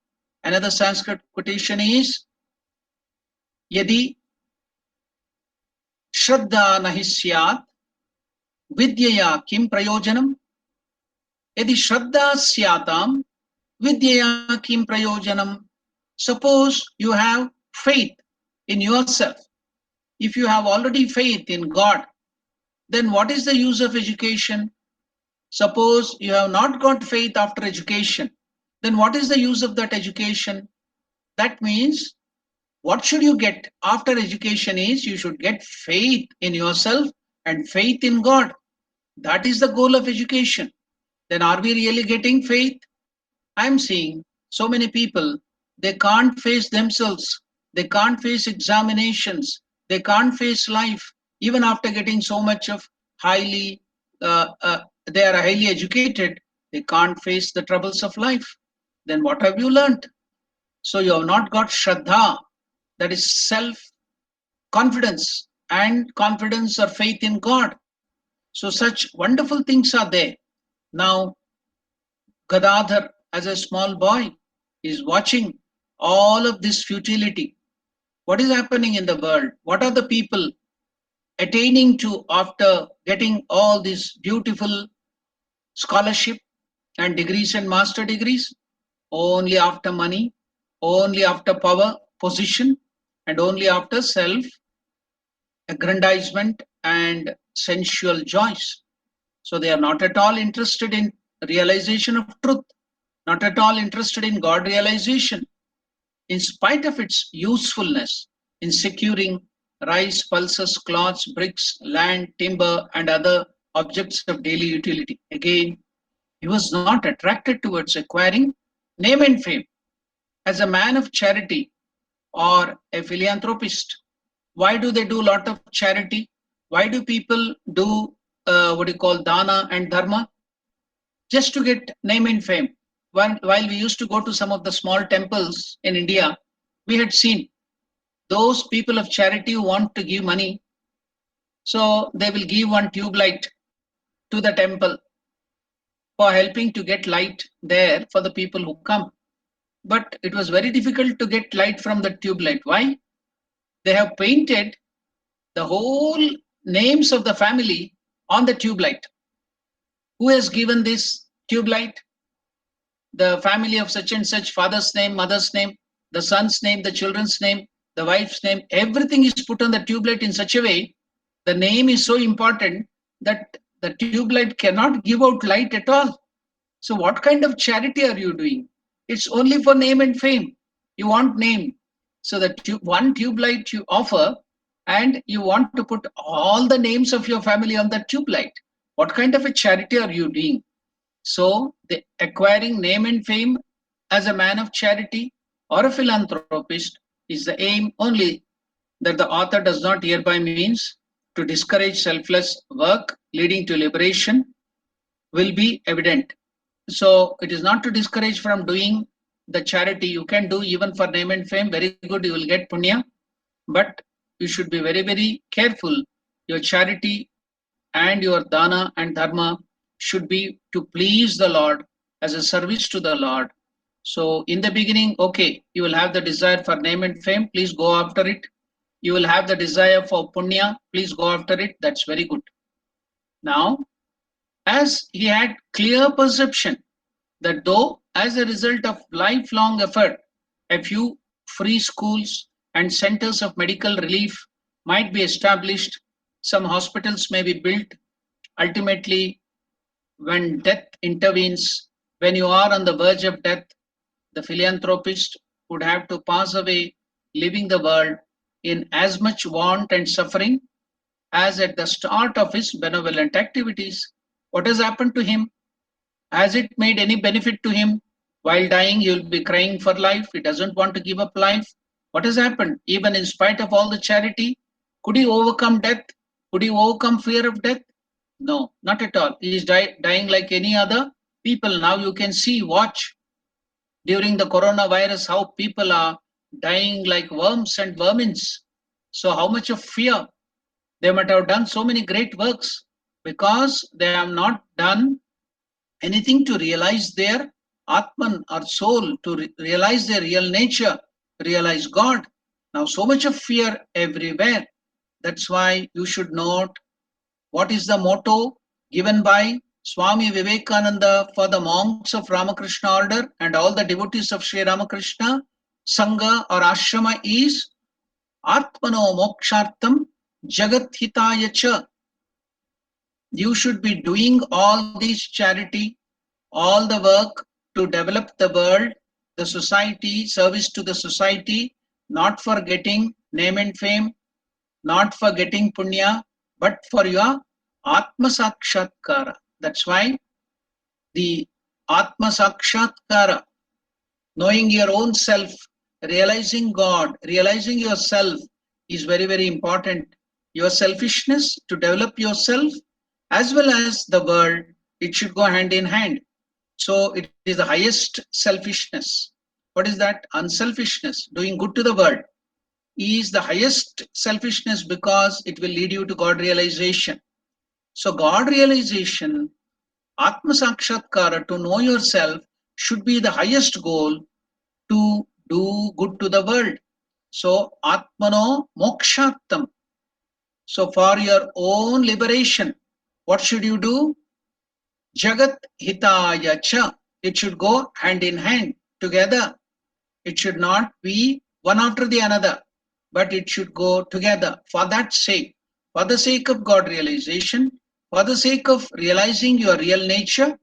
Another Sanskrit quotation is Yadi Shraddha nahi syat Vidyaya kim prayojanam. Yadi Shraddha syatam Vidyaya kim prayojanam. Suppose you have faith in yourself. If you have already faith in God, then what is the use of education? Suppose you have not got faith after education, then what is the use of that education? That means what should you get after education is you should get faith in yourself and faith in God. That is the goal of education. Then are we really getting faith? I'm seeing so many people, they can't face themselves, they can't face examinations, they can't face life, even after getting so much of highly, they are highly educated, they can't face the troubles of life. Then what have you learned? So you have not got Shraddha, that is self confidence, and confidence or faith in God. So such wonderful things are there. Now, Gadadhar, as a small boy, is watching all of this futility. What is happening in the world? What are the people attaining to after getting all these beautiful scholarship and degrees and master degrees? Only after money, only after power, position, and only after self aggrandizement and sensual joys. So they are not at all interested in realization of truth, not at all interested in God realization, in spite of its usefulness in securing rice, pulses, cloths, bricks, land, timber, and other objects of daily utility. Again, he was not attracted towards acquiring name and fame. As a man of charity or a philanthropist, why do they do a lot of charity? Why do people do what you call dana and dharma? Just to get name and fame. While we used to go to some of the small temples in India, we had seen those people of charity who want to give money. So they will give one tube light to the temple for helping to get light there for the people who come. But it was very difficult to get light from the tube light. Why? They have painted the whole names of the family on the tube light. Who has given this tube light? The family of such and such, father's name, mother's name, the son's name, the children's name, the wife's name, everything is put on the tube light in such a way, the name is so important that the tube light cannot give out light at all. So what kind of charity are you doing? It's only for name and fame. You want name. So the one tube light you offer, and you want to put all the names of your family on that tube light. What kind of a charity are you doing? So, the acquiring name and fame as a man of charity or a philanthropist is the aim only that the author does not hereby means to discourage selfless work leading to liberation will be evident. So, it is not to discourage from doing the charity you can do even for name and fame. Very good, you will get punya, but you should be very, very careful. Your charity and your dana and dharma should be to please the Lord as a service to the Lord. So, in the beginning, okay, you will have the desire for name and fame, please go after it. You will have the desire for punya, please go after it. That's very good. Now, as he had clear perception that though, as a result of lifelong effort, a few free schools and centers of medical relief might be established, some hospitals may be built. Ultimately, when death intervenes, when you are on the verge of death, the philanthropist would have to pass away, leaving the world in as much want and suffering as at the start of his benevolent activities. What has happened to him? Has it made any benefit to him? While dying, he will be crying for life. He doesn't want to give up life. What has happened? Even in spite of all the charity, could he overcome death? Could he overcome fear of death? No, not at all. He is dying like any other people. Now you can see, watch during the coronavirus how people are dying like worms and vermins. So, how much of fear? They might have done so many great works because they have not done anything to realize their Atman or soul, to realize their real nature, realize God. Now, so much of fear everywhere. That's why you should note what is the motto given by Swami Vivekananda for the monks of Ramakrishna order and all the devotees of Sri Ramakrishna Sangha or Ashrama is Atmano Mokshartam Jagat Hitaya Cha. You should be doing all these charity, all the work to develop the world, the society, service to the society, not for getting name and fame, not for getting punya, but for your Atma Sakshatkara. That's why the Atma Sakshatkara, knowing your own self, realizing God, realizing yourself is very, very important. Your selfishness to develop yourself as well as the world, it should go hand in hand. So it is the highest selfishness. What is that? Unselfishness, doing good to the world, is the highest selfishness because it will lead you to God realization. So God realization, Atma Sakshatkara, to know yourself, should be the highest goal to do good to the world. So Atmano Mokshattam. So for your own liberation, what should you do? Jagat Hitaya Cha. It should go hand in hand together. It should not be one after the another, but it should go together for that sake, for the sake of God realization, for the sake of realizing your real nature,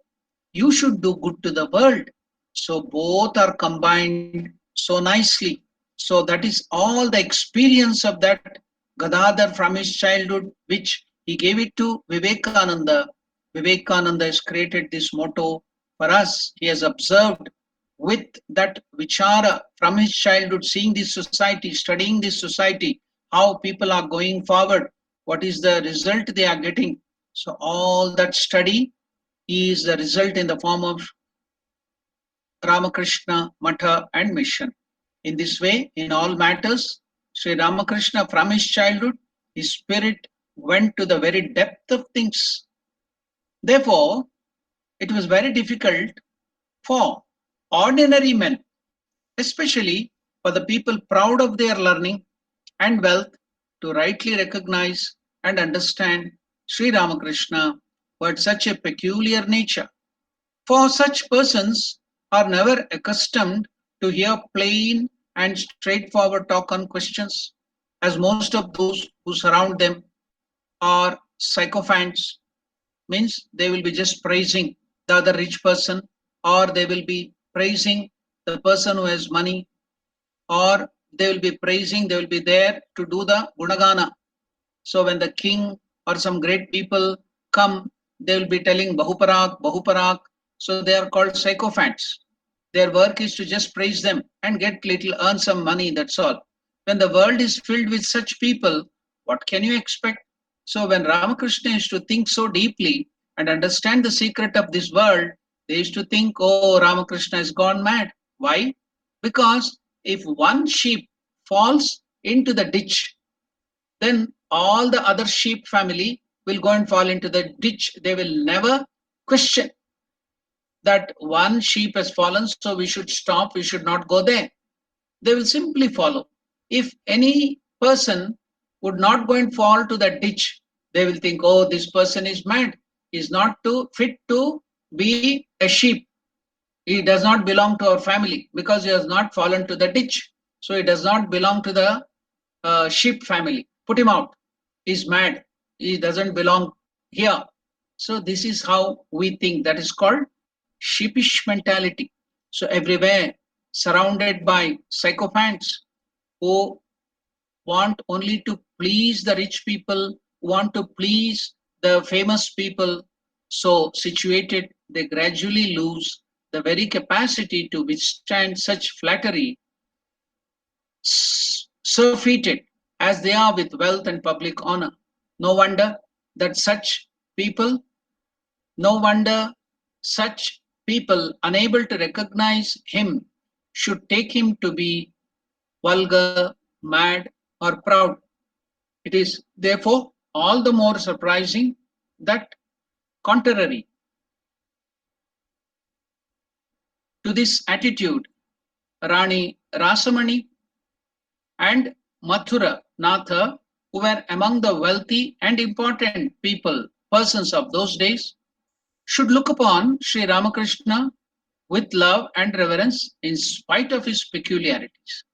you should do good to the world. So both are combined so nicely. So that is all the experience of that Gadadhar from his childhood, which he gave it to Vivekananda. Vivekananda has created this motto for us. He has observed with that vichara from his childhood, seeing this society, studying this society, how people are going forward, what is the result they are getting. So all that study is the result in the form of Ramakrishna Matha and mission. In this way, in all matters, Sri Ramakrishna from his childhood, his spirit went to the very depth of things. Therefore, it was very difficult for ordinary men, especially for the people proud of their learning and wealth, to rightly recognize and understand Sri Ramakrishna, who had such a peculiar nature. For such persons are never accustomed to hear plain and straightforward talk on questions, as most of those who surround them are sycophants, means they will be just praising the other rich person, or they will be praising the person who has money, or they will be praising, they will be there to do the gunagana. So when the king or some great people come, they will be telling Bahuparak, Bahuparak. So they are called sycophants. Their work is to just praise them and get little, earn some money, that's all. When the world is filled with such people, what can you expect? So when Ramakrishna used to think so deeply and understand the secret of this world, they used to think, oh, Ramakrishna has gone mad. Why? Because if one sheep falls into the ditch, then all the other sheep family will go and fall into the ditch. They will never question that one sheep has fallen, so we should stop, we should not go there. They will simply follow. If any person would not go and fall to that ditch, they will think, oh, this person is mad. He is not too fit to be a sheep. He does not belong to our family because he has not fallen to the ditch. So he does not belong to the sheep family. Put him out. He's mad. He doesn't belong here. So this is how we think. That is called sheepish mentality. So everywhere, surrounded by sycophants who want only to please the rich people, want to please the famous people. So situated, they gradually lose the very capacity to withstand such flattery, surfeited as they are with wealth and public honor. No wonder that such people, no wonder such people unable to recognize him should take him to be vulgar, mad, or proud. It is therefore all the more surprising that, contrary to this attitude, Rani Rasamani and Mathura Natha, who were among the wealthy and important persons of those days, should look upon Sri Ramakrishna with love and reverence in spite of his peculiarities.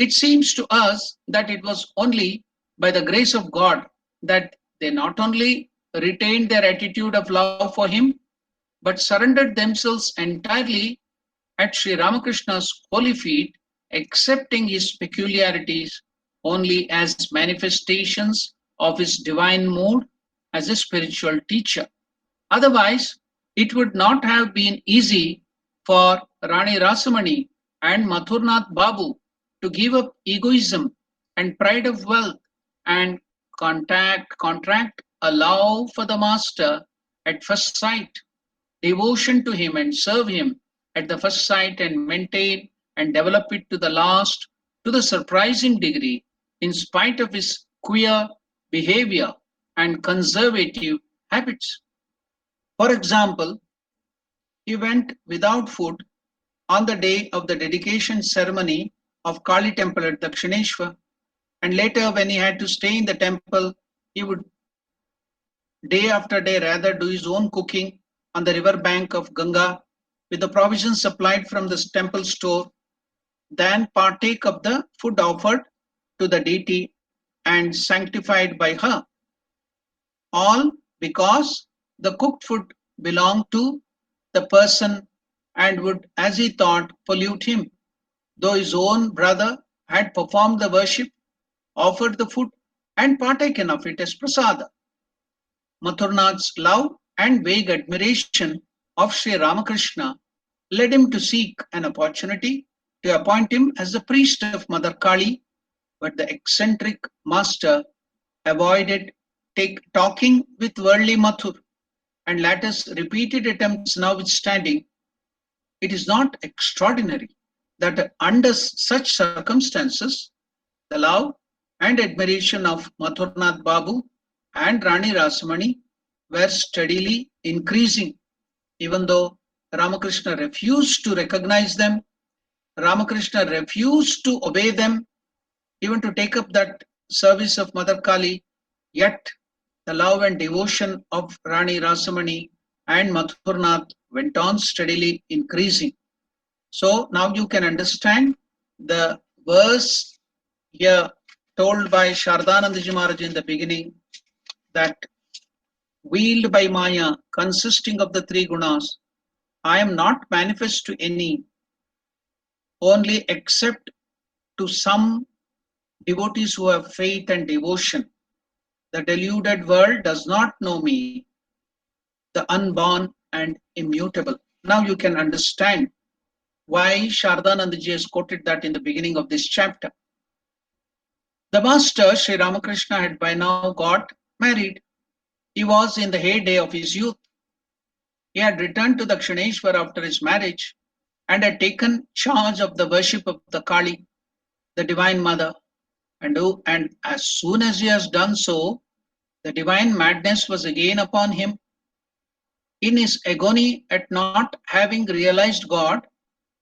It seems to us that it was only by the grace of God that they not only retained their attitude of love for him, but surrendered themselves entirely at Sri Ramakrishna's holy feet, accepting his peculiarities only as manifestations of his divine mood as a spiritual teacher. Otherwise, it would not have been easy for Rani Rasamani and Mathurnath Babu to give up egoism and pride of wealth and contract a love for the master at first sight, devotion to him and serve him at the first sight, and maintain and develop it to the last, to the surprising degree, in spite of his queer behavior and conservative habits. For example, he went without food on the day of the dedication ceremony of Kali temple at Dakshineshwar, and later when he had to stay in the temple, he would day after day rather do his own cooking on the river bank of Ganga with the provisions supplied from the temple store than partake of the food offered to the deity and sanctified by her. All because the cooked food belonged to the person and would, as he thought, pollute him, though his own brother had performed the worship, offered the food, and partaken of it as prasada. Mathurnath's love and vague admiration of Sri Ramakrishna led him to seek an opportunity to appoint him as the priest of Mother Kali, but the eccentric master avoided talking with worldly Mathur, and Lattice's repeated attempts notwithstanding, it is not extraordinary that under such circumstances, the love and admiration of Mathurnath Babu and Rani Rasamani were steadily increasing, even though Ramakrishna refused to recognize them, Ramakrishna refused to obey them, even to take up that service of Mother Kali, yet the love and devotion of Rani Rasamani and Mathurnath went on steadily increasing. So now you can understand the verse here told by Shardanandaji Maharaj in the beginning, that wheeled by Maya, consisting of the three gunas, I am not manifest to any, only except to some devotees who have faith and devotion. The deluded world does not know me, the unborn and immutable. Now you can understand why Shardanandaji has quoted that in the beginning of this chapter. The master, Sri Ramakrishna, had by now got married. He was in the heyday of his youth. He had returned to the Kshaneshwar after his marriage and had taken charge of the worship of the Kali, the Divine Mother. And as soon as he has done so, the divine madness was again upon him. In his agony at not having realized God,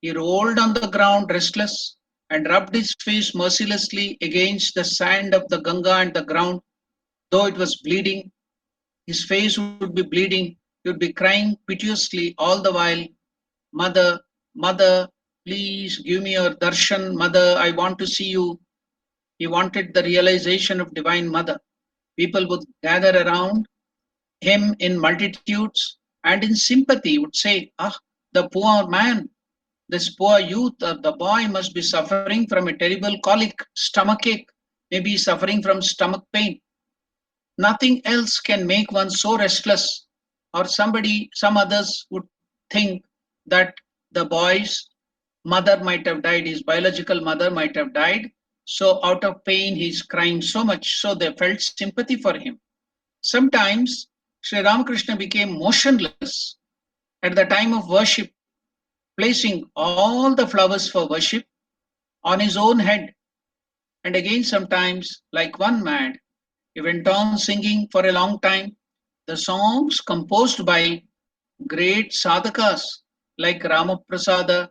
he rolled on the ground restless and rubbed his face mercilessly against the sand of the Ganga and the ground. Though it was bleeding, his face would be bleeding. He would be crying piteously all the while, Mother, Mother, please give me your darshan. Mother, I want to see you. He wanted the realization of Divine Mother. People would gather around him in multitudes and in sympathy would say, Ah, the poor man, this poor youth or the boy must be suffering from a terrible colic, stomachache, maybe suffering from stomach pain. Nothing else can make one so restless. Or some others would think that the boy's mother might have died, his biological mother might have died. So out of pain, he's crying so much. So they felt sympathy for him. Sometimes Sri Ramakrishna became motionless at the time of worship, placing all the flowers for worship on his own head. And again, sometimes, like one mad, he went on singing for a long time the songs composed by great sadhakas like Ramaprasada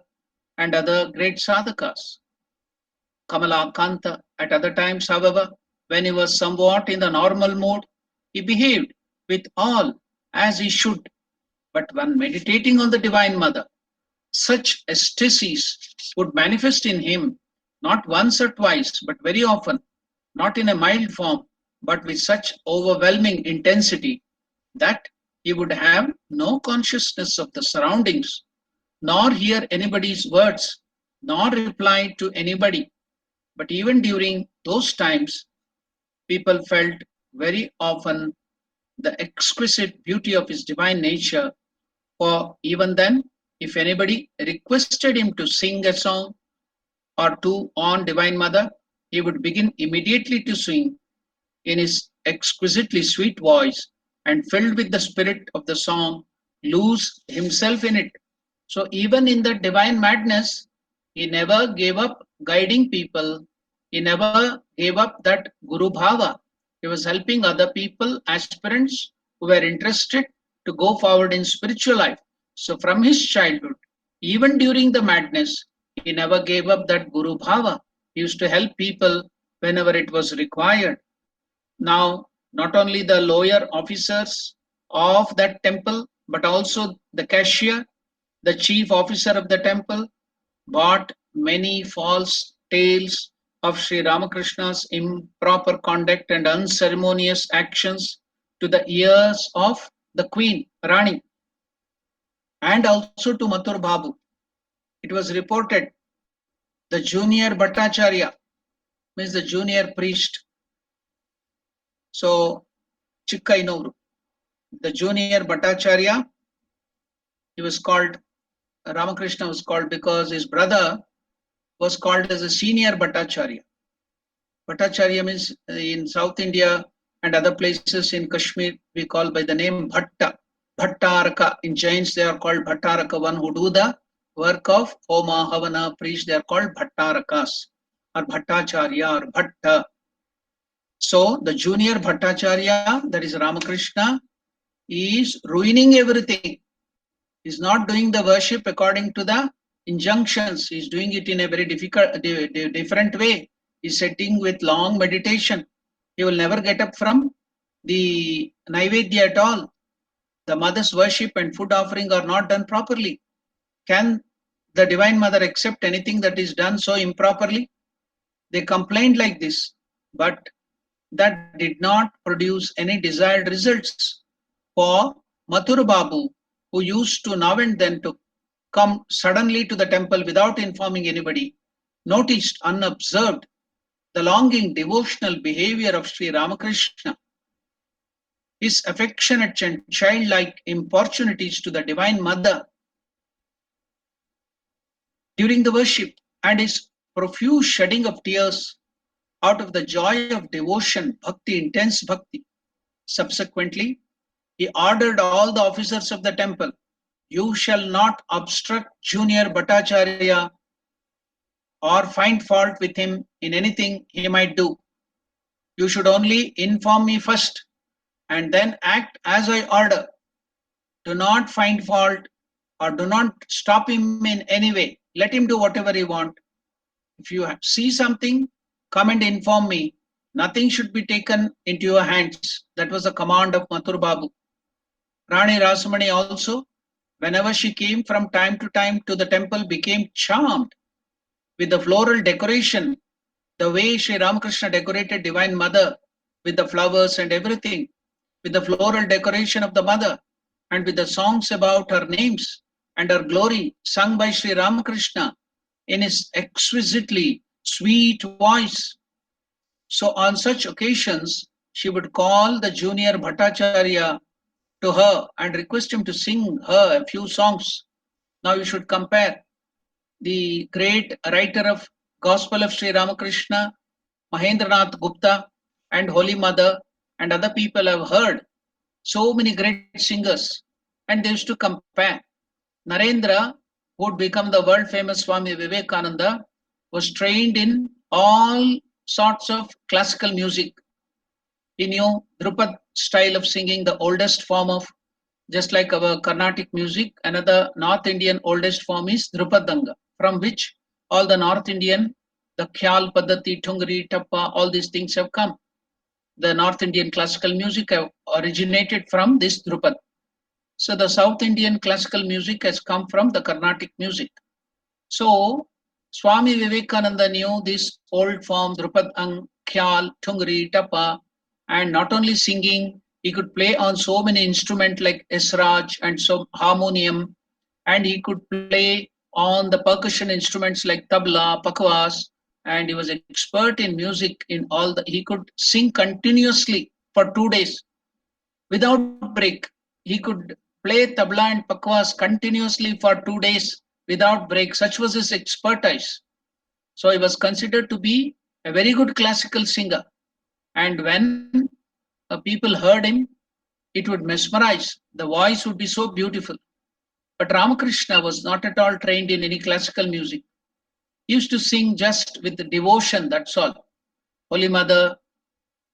and other great sadhakas. Kamalakanta. At other times, however, when he was somewhat in the normal mood, he behaved with all as he should. But when meditating on the Divine Mother, such ecstasies would manifest in him not once or twice, but very often, not in a mild form, but with such overwhelming intensity that he would have no consciousness of the surroundings, nor hear anybody's words, nor reply to anybody. But even during those times, people felt very often the exquisite beauty of his divine nature. For even then, if anybody requested him to sing a song or two on Divine Mother, he would begin immediately to sing in his exquisitely sweet voice and filled with the spirit of the song, lose himself in it. So even in the divine madness, he never gave up guiding people. He never gave up that Guru Bhava. He was helping other people, aspirants who were interested to go forward in spiritual life. So from his childhood, even during the madness, he never gave up that Guru Bhava. He used to help people whenever it was required. Now, not only the lower officers of that temple, but also the cashier, the chief officer of the temple, brought many false tales of Sri Ramakrishna's improper conduct and unceremonious actions to the ears of the queen, Rani, and also to Mathur Babu. It was reported the junior Bhattacharya, means the junior priest, so Chikkainoru, the junior Bhattacharya, he was called, Ramakrishna was called because his brother was called as a senior Bhattacharya. Bhattacharya means in South India and other places in Kashmir, we call by the name Bhatta. Bhattaraka. In Jains, they are called Bhattaraka, one who do the work of Homa, Havana, priest, they are called Bhattarakas or Bhattacharya or Bhatta. So the junior Bhattacharya, that is Ramakrishna, is ruining everything. He's not doing the worship according to the injunctions. He's doing it in a very different way. He's sitting with long meditation. He will never get up from the Naivedya at all. The mother's worship and food offering are not done properly. Can the Divine Mother accept anything that is done so improperly? They complained like this, but that did not produce any desired results. For Mathur Babu, who used to now and then to come suddenly to the temple without informing anybody, noticed unobserved the longing devotional behavior of Sri Ramakrishna. his affectionate and childlike importunities to the Divine Mother during the worship, and his profuse shedding of tears out of the joy of devotion, bhakti, intense bhakti. Subsequently, he ordered all the officers of the temple, "You shall not obstruct Junior Bhattacharya or find fault with him in anything he might do. You should only inform me first and then act as I order. Do not find fault or do not stop him in any way. Let him do whatever he wants. If you see something, come and inform me. Nothing should be taken into your hands." That was the command of Mathur Babu. Rani Rasamani also, whenever she came from time to time to the temple, became charmed with the floral decoration, the way Sri Ramakrishna decorated Divine Mother with the flowers and everything, with the floral decoration of the Mother, and with the songs about her names and her glory sung by Sri Ramakrishna in his exquisitely sweet voice. So on such occasions, she would call the junior Bhattacharya to her and request him to sing her a few songs. Now you should compare the great writer of Gospel of Sri Ramakrishna, Mahendranath Gupta, and Holy Mother, and other people have heard so many great singers, and they used to compare. Narendra, who would become the world famous Swami Vivekananda, was trained in all sorts of classical music. He knew Drupad style of singing, the oldest form of, just like our Carnatic music, another North Indian oldest form is Drupadanga, from which all the North Indian, the Khyal, Paddhati, Tungri, Tappa, all these things have come. The North Indian classical music have originated from this Drupad. So the South Indian classical music has come from the Carnatic music. So Swami Vivekananda knew this old form, Drupad Ang, Khyal, Tungri, Tapa, and not only singing, he could play on so many instruments like esraj and so harmonium, and he could play on the percussion instruments like tabla, pakwas, and he was expert in music in all the. He could sing continuously for 2 days without break. He could play tabla and pakwas continuously for 2 days without break. Such was his expertise. So he was considered to be a very good classical singer. And when people heard him, it would mesmerize. The voice would be so beautiful. But Ramakrishna was not at all trained in any classical music. He used to sing just with the devotion, that's all. Holy Mother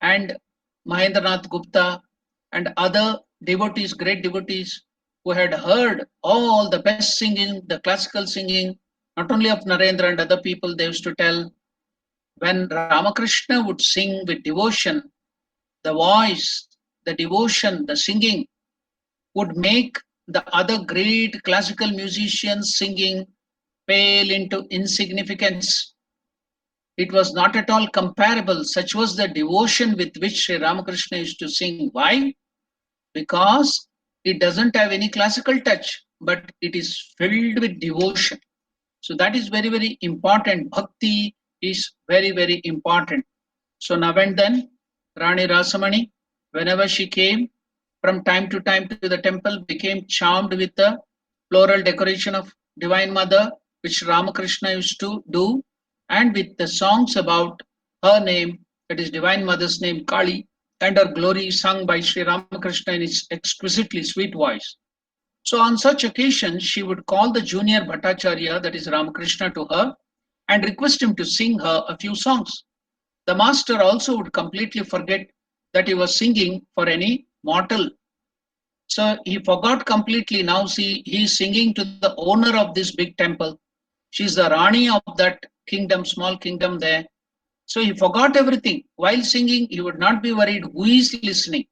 and Mahendranath Gupta and other devotees, great devotees, who had heard all the best singing, the classical singing, not only of Narendra and other people, they used to tell when Ramakrishna would sing with devotion, the voice, the devotion, the singing would make the other great classical musicians singing pale into insignificance. It was not at all comparable. Such was the devotion with which Sri Ramakrishna used to sing. Why? Because it doesn't have any classical touch, but it is filled with devotion. So that is very, very important. Bhakti is very, very important. So now and then, Rani Rasamani, whenever she came from time to time to the temple, became charmed with the floral decoration of Divine Mother, which Ramakrishna used to do, and with the songs about her name, that is Divine Mother's name, Kali, and her glory sung by Sri Ramakrishna in his exquisitely sweet voice. So on such occasions, she would call the junior Bhattacharya, that is Ramakrishna, to her and request him to sing her a few songs. The master also would completely forget that he was singing for any mortal. So he forgot completely. Now see, he is singing to the owner of this big temple. She is the Rani of that kingdom, small kingdom there. So he forgot everything. While singing, he would not be worried who is listening.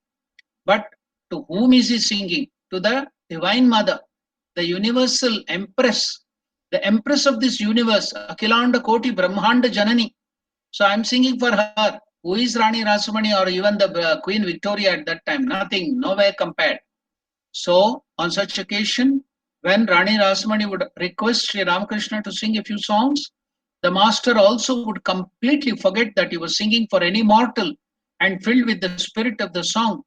But to whom is he singing? To the Divine Mother, the universal empress, the empress of this universe, Akhilanda Koti Brahmanda Janani. So I'm singing for her. Who is Rani Rasamani or even the Queen Victoria at that time? Nothing, nowhere compared. So on such occasion, when Rani Rasamani would request Sri Ramakrishna to sing a few songs, the master also would completely forget that he was singing for any mortal and filled with the spirit of the song,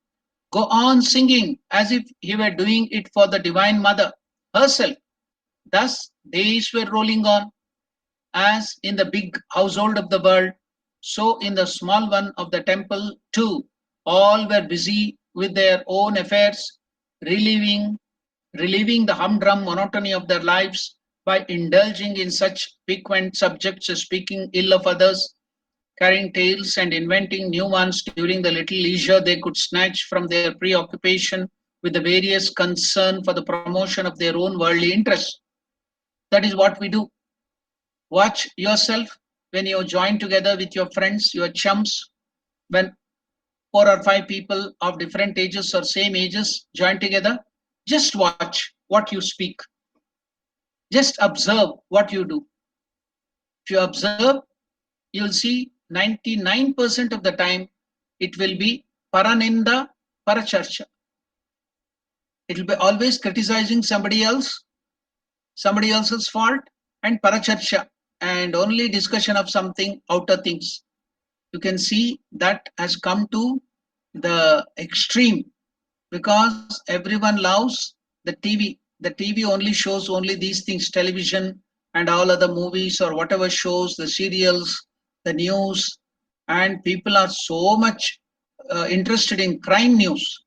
go on singing as if he were doing it for the Divine Mother herself. Thus, days were rolling on, as in the big household of the world, so in the small one of the temple too. All were busy with their own affairs, relieving, relieving the humdrum monotony of their lives by indulging in such piquant subjects as speaking ill of others, carrying tales and inventing new ones during the little leisure they could snatch from their preoccupation with the various concern for the promotion of their own worldly interests. That is what we do. Watch yourself when you join together with your friends, your chums, when four or five people of different ages or same ages join together. Just watch what you speak. Just observe what you do. If you observe, you'll see 99% of the time it will be paraninda, paracharcha. It will be always criticizing somebody else's fault, and paracharcha, and only discussion of something outer things. You can see that has come to the extreme because everyone loves the TV. The TV only shows only these things, television and all other movies or whatever shows, the serials, the news, and people are so much interested in crime news.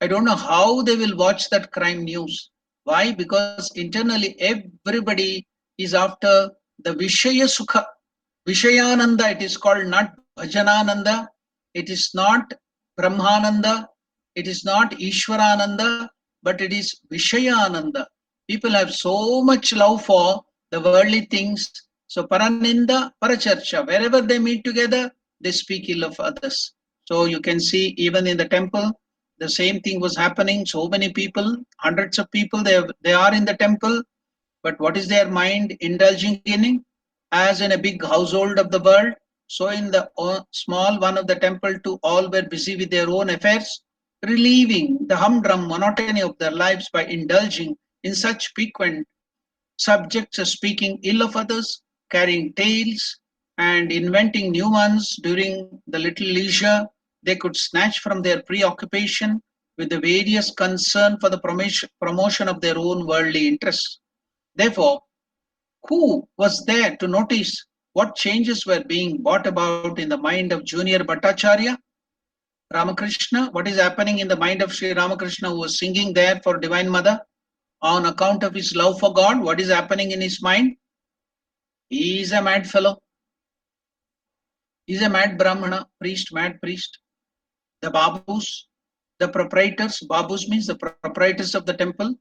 I don't know how they will watch that crime news. Why? Because internally everybody is after the Vishaya Sukha, Vishayananda, it is called, not Bhajanananda, it is not Brahmananda, it is not Ishwarananda, but it is Vishayananda. People have so much love for the worldly things. So Paraninda, Paracharcha, wherever they meet together, they speak ill of others. So you can see even in the temple, the same thing was happening. So many people, hundreds of people, they are in the temple, but what is their mind indulging in? As in a big household of the world, so in the small one of the temple too, all were busy with their own affairs, relieving the humdrum monotony of their lives by indulging in such piquant subjects as speaking ill of others, carrying tales, and inventing new ones during the little leisure they could snatch from their preoccupation with the various concern for the promotion of their own worldly interests. Therefore, who was there to notice what changes were being brought about in the mind of Junior Bhattacharya? Ramakrishna, what is happening in the mind of Sri Ramakrishna, who was singing there for Divine Mother on account of his love for God? What is happening in his mind? He is a mad fellow. He is a mad Brahmana, priest, mad priest. The Babus, the proprietors, Babus means the proprietors of the temple,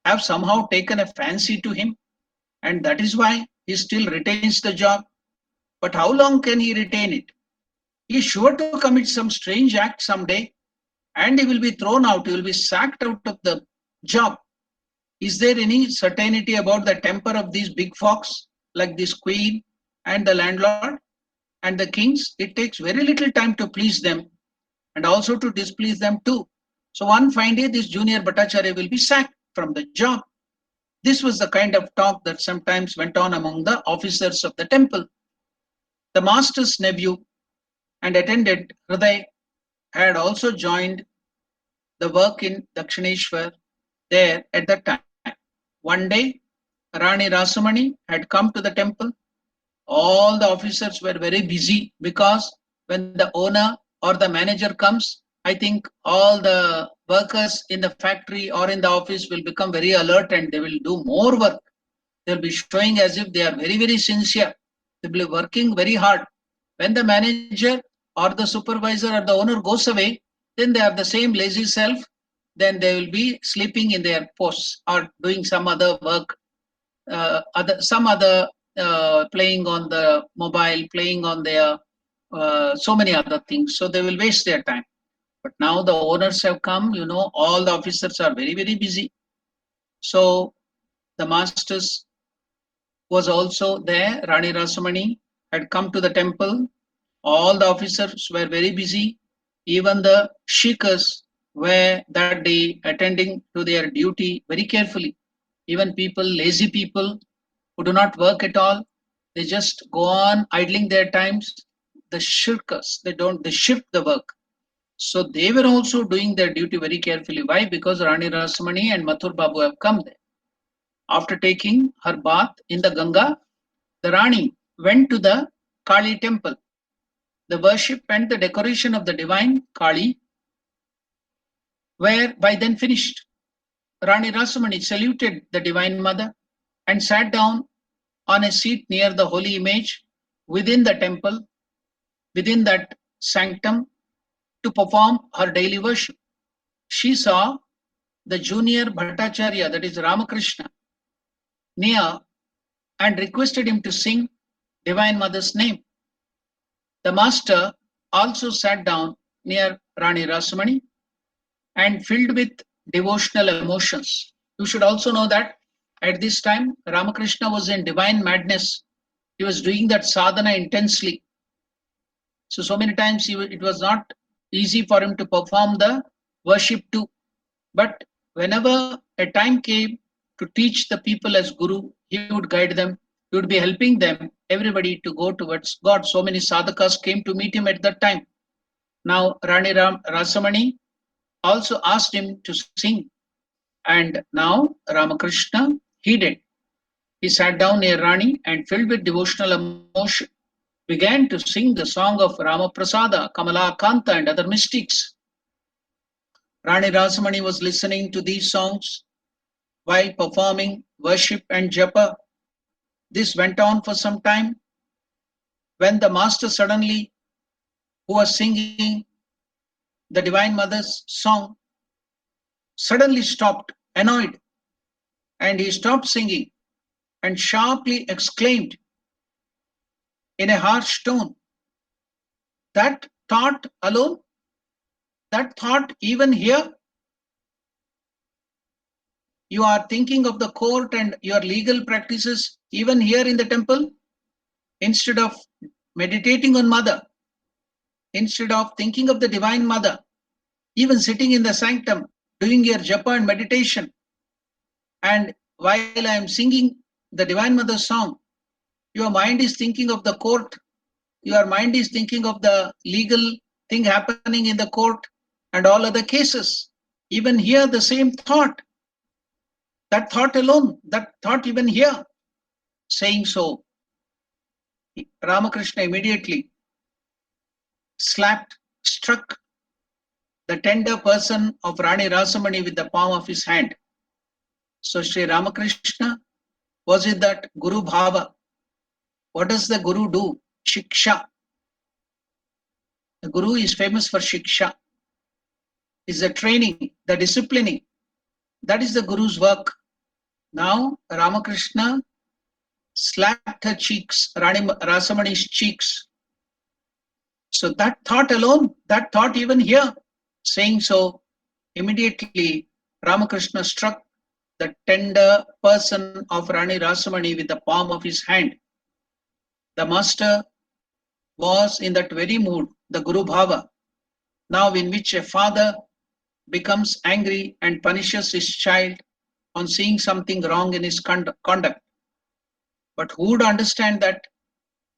have somehow taken a fancy to him, and that is why he still retains the job. But how long can he retain it? He is sure to commit some strange act someday, and he will be thrown out, he will be sacked out of the job. Is there any certainty about the temper of these big fox, like this queen and the landlord and the kings? It takes very little time to please them and also to displease them too. So one fine day, this Junior Bhattacharya will be sacked from the job. This was the kind of talk that sometimes went on among the officers of the temple. The master's nephew and attendant Hriday had also joined the work in Dakshineshwar there at that time. One day, Rani Rasamani had come to the temple. All the officers were very busy because when the owner or the manager comes, I think all the workers in the factory or in the office will become very alert and they will do more work. They'll be showing as if they are very, very sincere. They'll be working very hard. When the manager or the supervisor or the owner goes away, then they have the same lazy self. Then they will be sleeping in their posts or doing some other work, some other playing on the mobile, playing on their so many other things. So they will waste their time. But now the owners have come, all the officers are very, very busy. So the masters was also there. Rani Rasamani had come to the temple. All the officers were very busy. Even the shikas were that day attending to their duty very carefully. Even people, lazy people who do not work at all, they just go on idling their times. The shirkas, they shift the work. So they were also doing their duty very carefully. Why? Because Rani Rasamani and Mathur Babu have come there. After taking her bath in the Ganga, the Rani went to the Kali temple. The worship and the decoration of the divine Kali were by then finished. Rani Rasamani saluted the divine mother and sat down on a seat near the holy image within the temple, within that sanctum, to perform her daily worship. She saw the junior Bhattacharya, that is Ramakrishna, near and requested him to sing Divine Mother's name. The master also sat down near Rani Rasamani and filled with devotional emotions. You should also know that at this time, Ramakrishna was in divine madness. He was doing that sadhana intensely. So many times it was not easy for him to perform the worship too. But whenever a time came to teach the people as Guru, he would guide them, he would be helping them, everybody to go towards God. So many sadhakas came to meet him at that time. Now, Rani Rasamani also asked him to sing, and now Ramakrishna heeded. He sat down near Rani and, filled with devotional emotion, began to sing the song of Ramaprasada, Kamalakanta, and other mystics. Rani Rasamani was listening to these songs while performing worship and japa. This went on for some time when the master suddenly, who was singing the Divine Mother's song, suddenly stopped, annoyed, and he stopped singing and sharply exclaimed in a harsh tone, "That thought alone, that thought even here, you are thinking of the court and your legal practices even here in the temple, instead of meditating on Mother, instead of thinking of the Divine Mother, even sitting in the sanctum, doing your japa and meditation. And while I am singing the Divine Mother's song, your mind is thinking of the court, your mind is thinking of the legal thing happening in the court and all other cases. Even here, the same thought, that thought alone, that thought even here." Saying so, Ramakrishna immediately struck the tender person of Rani Rasamani with the palm of his hand. So Sri Ramakrishna, was it that Guru Bhava? What does the Guru do? Shiksha. The Guru is famous for Shiksha. Is the training, the disciplining. That is the Guru's work. Now Ramakrishna slapped her cheeks, Rani Rasamani's cheeks. So that thought alone, that thought even here. Saying so, immediately Ramakrishna struck the tender person of Rani Rasamani with the palm of his hand. The master was in that very mood, the Guru Bhava, now in which a father becomes angry and punishes his child on seeing something wrong in his conduct. But who would understand that?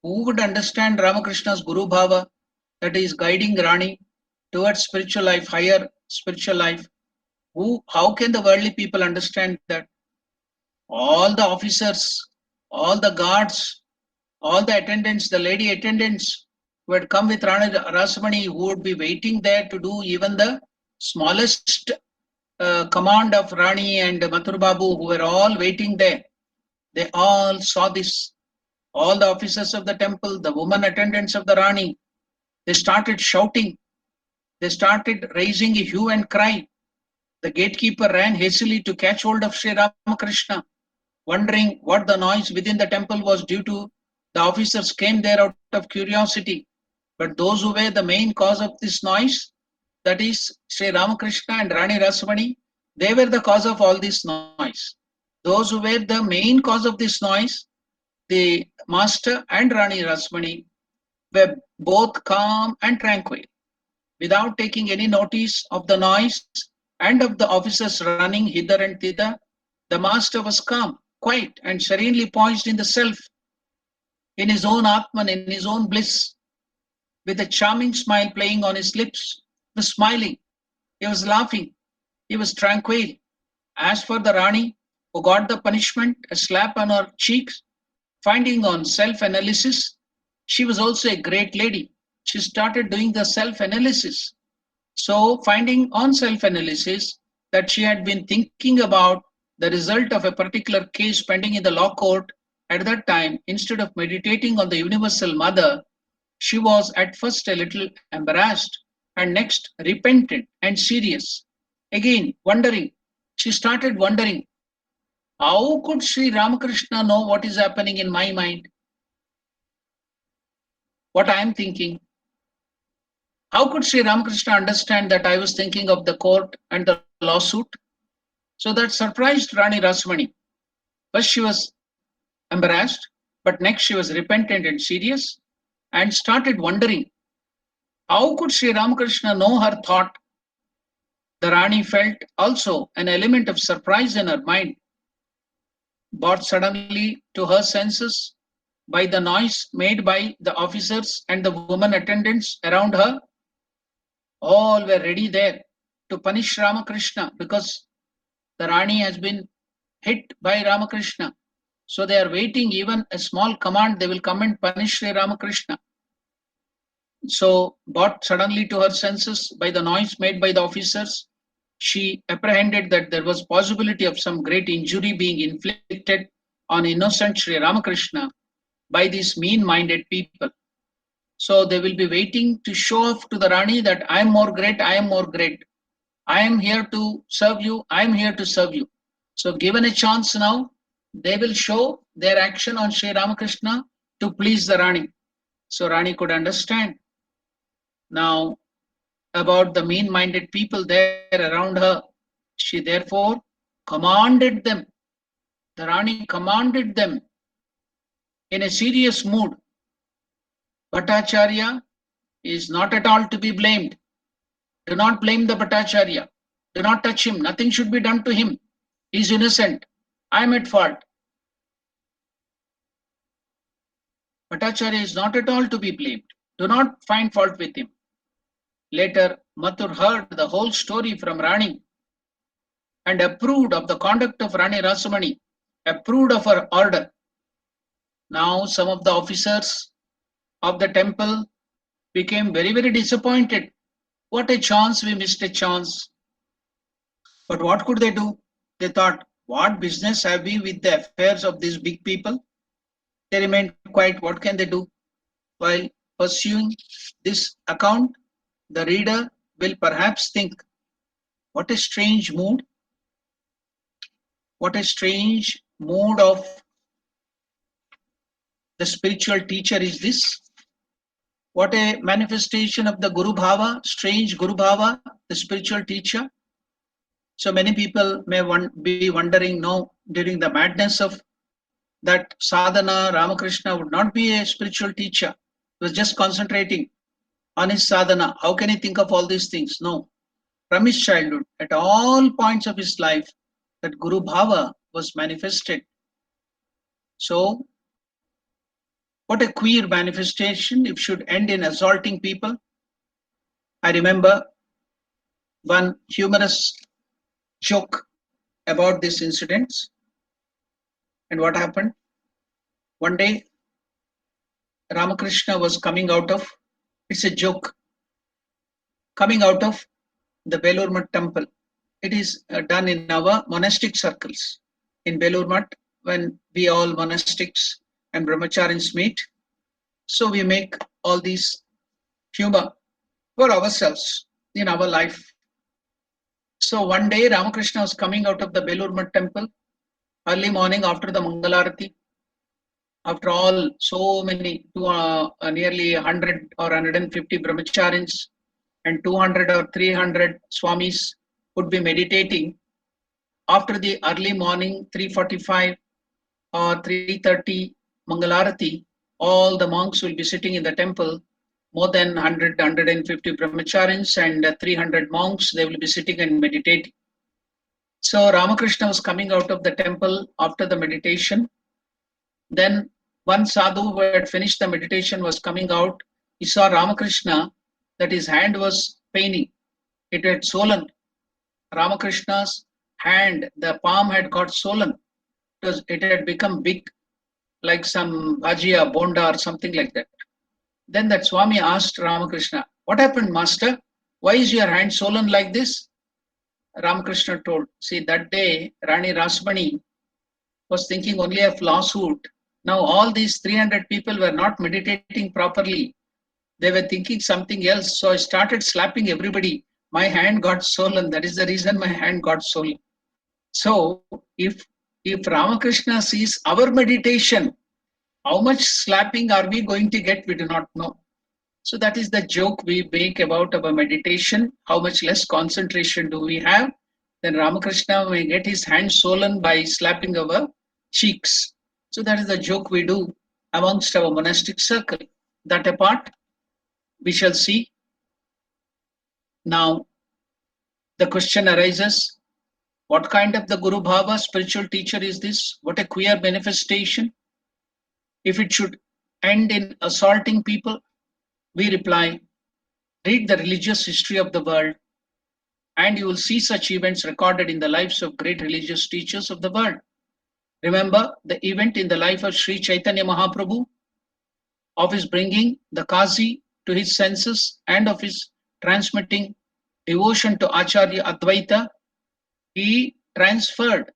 Who would understand Ramakrishna's Guru Bhava, that is guiding Rani towards spiritual life, higher spiritual life? How can the worldly people understand that? All the officers, all the guards, all the attendants, the lady attendants who had come with Rani Rasamani, who would be waiting there to do even the smallest command of Rani and Mathur Babu, who were all waiting there. They all saw this. All the officers of the temple, the women attendants of the Rani, they started shouting. They started raising a hue and cry. The gatekeeper ran hastily to catch hold of Sri Ramakrishna, wondering what the noise within the temple was due to. The officers came there out of curiosity. But those who were the main cause of this noise, that is Sri Ramakrishna and Rani Rasamani, they were the cause of all this noise. Those who were the main cause of this noise, the master and Rani Rasamani, were both calm and tranquil, without taking any notice of the noise and of the officers running hither and thither. The master was calm, quiet, and serenely poised in the self, in his own Atman, in his own bliss, with a charming smile playing on his lips. was smiling, he was laughing, he was tranquil. As for the Rani, who got the punishment, a slap on her cheeks, finding on self analysis, she was also a great lady. She started doing the self analysis. So, finding on self analysis that she had been thinking about the result of a particular case pending in the law court at that time, instead of meditating on the Universal Mother, she was at first a little embarrassed and next repentant and serious. Again, wondering. She started wondering, how could Sri Ramakrishna know what is happening in my mind, what I am thinking? How could Sri Ramakrishna understand that I was thinking of the court and the lawsuit? So that surprised Rani Rasmani. First, she was embarrassed, but next, she was repentant and serious and started wondering, how could Sri Ramakrishna know her thought? The Rani felt also an element of surprise in her mind, brought suddenly to her senses by the noise made by the officers and the women attendants around her. All were ready there to punish Ramakrishna because the Rani has been hit by Ramakrishna. So they are waiting, even a small command, they will come and punish Sri Ramakrishna. So, brought suddenly to her senses by the noise made by the officers, she apprehended that there was possibility of some great injury being inflicted on innocent Sri Ramakrishna by these mean-minded people. So they will be waiting to show off to the Rani that I am more great, I am more great. I am here to serve you, I am here to serve you. So given a chance now, they will show their action on Sri Ramakrishna to please the Rani. So Rani could understand now about the mean-minded people there around her. She therefore commanded them. The Rani commanded them in a serious mood. Bhattacharya is not at all to be blamed. Do not blame the Bhattacharya. Do not touch him. Nothing should be done to him. He is innocent. I am at fault. Bhattacharya is not at all to be blamed. Do not find fault with him. Later, Mathur heard the whole story from Rani and approved of the conduct of Rani Rasamani, approved of her order. Now, some of the officers of the temple became very, very disappointed. What a chance, we missed a chance. But what could they do? They thought, what business have we with the affairs of these big people? They remained quiet. What can they do? While pursuing this account, the reader will perhaps think, what a strange mood. What a strange mood of the spiritual teacher is this. What a manifestation of the Guru Bhava, strange Guru Bhava, the spiritual teacher. So many people may be wondering, no, during the madness of that sadhana, Ramakrishna would not be a spiritual teacher. He was just concentrating on his sadhana. How can he think of all these things? No. From his childhood, at all points of his life, that Guru Bhava was manifested. So, what a queer manifestation if should end in assaulting people. I remember one humorous joke about this incident. And what happened? One day, Ramakrishna was coming out of, it's a joke, coming out of the Belur Math temple. It is done in our monastic circles. In Belur Math, when we all monastics and brahmacharis meet, so we make all these humor for ourselves in our life. So one day Ramakrishna was coming out of the Belur Math temple early morning after the Mangalarati. After all, so many, nearly 100 or 150 brahmacharis and 200 or 300 swamis would be meditating. After the early morning 3:45 or 3:30 Mangalarati, all the monks will be sitting in the temple. More than 100, 150 brahmacharis and 300 monks, they will be sitting and meditating. So Ramakrishna was coming out of the temple after the meditation. Then one sadhu who had finished the meditation was coming out. He saw Ramakrishna that his hand was paining. It had swollen. Ramakrishna's hand, the palm had got swollen. It had become big, like some bhajia, bonda, or something like that. Then that Swami asked Ramakrishna, "What happened, Master? Why is your hand swollen like this?" Ramakrishna told, "See, that day Rani Rasmani was thinking only of lawsuit. Now all these 300 people were not meditating properly. They were thinking something else. So I started slapping everybody. My hand got swollen. That is the reason my hand got swollen." So if Ramakrishna sees our meditation, how much slapping are we going to get? We do not know. So that is the joke we make about our meditation. How much less concentration do we have? Then Ramakrishna may get his hand swollen by slapping our cheeks. So that is the joke we do amongst our monastic circle. That apart, we shall see. Now, the question arises, what kind of the Guru Bhava spiritual teacher is this? What a queer manifestation. If it should end in assaulting people, we reply, read the religious history of the world, and you will see such events recorded in the lives of great religious teachers of the world. Remember the event in the life of Sri Chaitanya Mahaprabhu, of his bringing the Kazi to his senses and of his transmitting devotion to Acharya Advaita. He transferred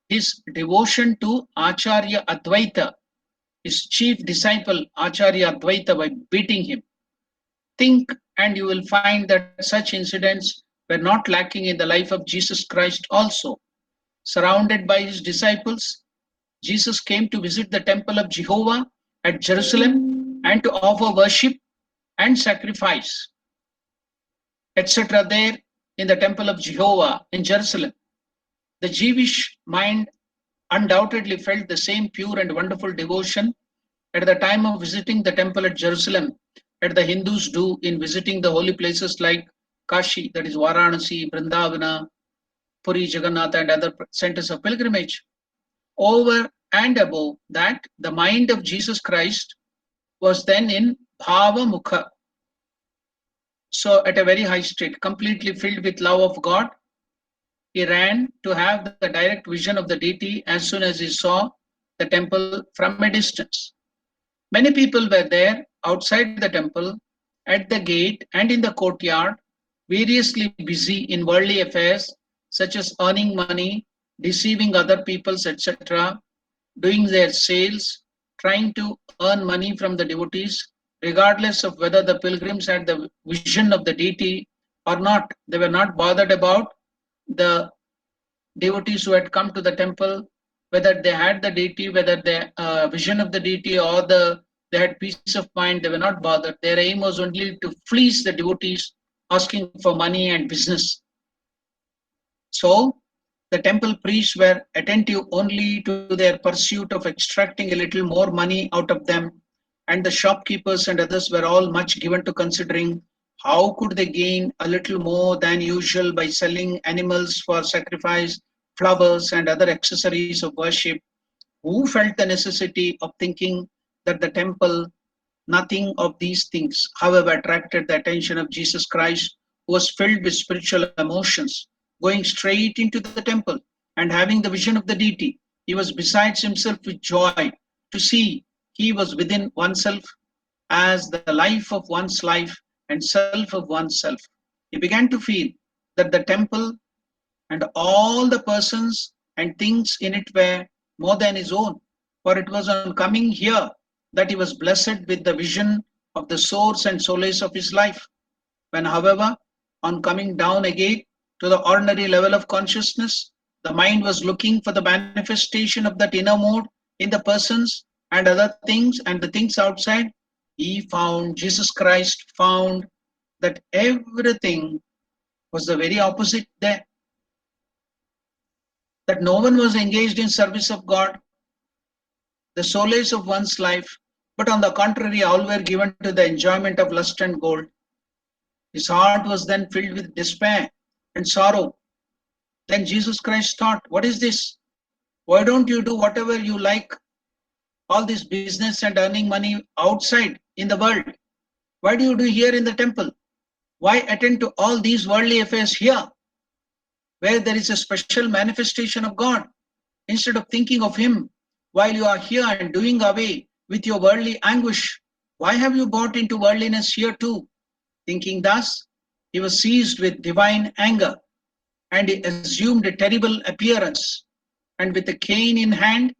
his devotion to Acharya Advaita, his chief disciple Acharya Advaita, by beating him. Think and you will find that such incidents were not lacking in the life of Jesus Christ also. Surrounded by his disciples, Jesus came to visit the temple of Jehovah at Jerusalem and to offer worship and sacrifice, etc. there in the temple of Jehovah in Jerusalem. The Jewish mind undoubtedly felt the same pure and wonderful devotion at the time of visiting the temple at Jerusalem as the Hindus do in visiting the holy places like Kashi, that is Varanasi, Vrindavana, Puri, Jagannath, and other centers of pilgrimage. Over and above that, the mind of Jesus Christ was then in Bhava Mukha, so at a very high state, completely filled with love of God. He ran to have the direct vision of the deity as soon as he saw the temple from a distance. Many people were there outside the temple, at the gate, and in the courtyard, variously busy in worldly affairs such as earning money, deceiving other peoples, etc., doing their sales, trying to earn money from the devotees, regardless of whether the pilgrims had the vision of the deity or not. They were not bothered about the devotees who had come to the temple, whether they had the deity, whether the vision of the deity or they had peace of mind. They were not bothered. Their aim was only to fleece the devotees, asking for money and business. So the temple priests were attentive only to their pursuit of extracting a little more money out of them, and the shopkeepers and others were all much given to considering how could they gain a little more than usual by selling animals for sacrifice, flowers, and other accessories of worship. Who felt the necessity of thinking that the temple, nothing of these things, however, attracted the attention of Jesus Christ, who was filled with spiritual emotions, going straight into the temple and having the vision of the deity. He was besides himself with joy to see he was within oneself as the life of one's life and self of oneself. He began to feel that the temple and all the persons and things in it were more than his own, for it was on coming here that he was blessed with the vision of the source and solace of his life. When, however, on coming down again to the ordinary level of consciousness, the mind was looking for the manifestation of that inner mode in the persons and other things and the things outside, he found, Jesus Christ found, that everything was the very opposite there. That no one was engaged in service of God, the solace of one's life, but on the contrary, all were given to the enjoyment of lust and gold. His heart was then filled with despair and sorrow. Then Jesus Christ thought, what is this? Why don't you do whatever you like, all this business and earning money outside in the world? Why do you do here in the temple? Why attend to all these worldly affairs here, where there is a special manifestation of God, instead of thinking of Him while you are here and doing away with your worldly anguish? Why have you got into worldliness here too? Thinking thus, he was seized with divine anger, and he assumed a terrible appearance. And with a cane in hand,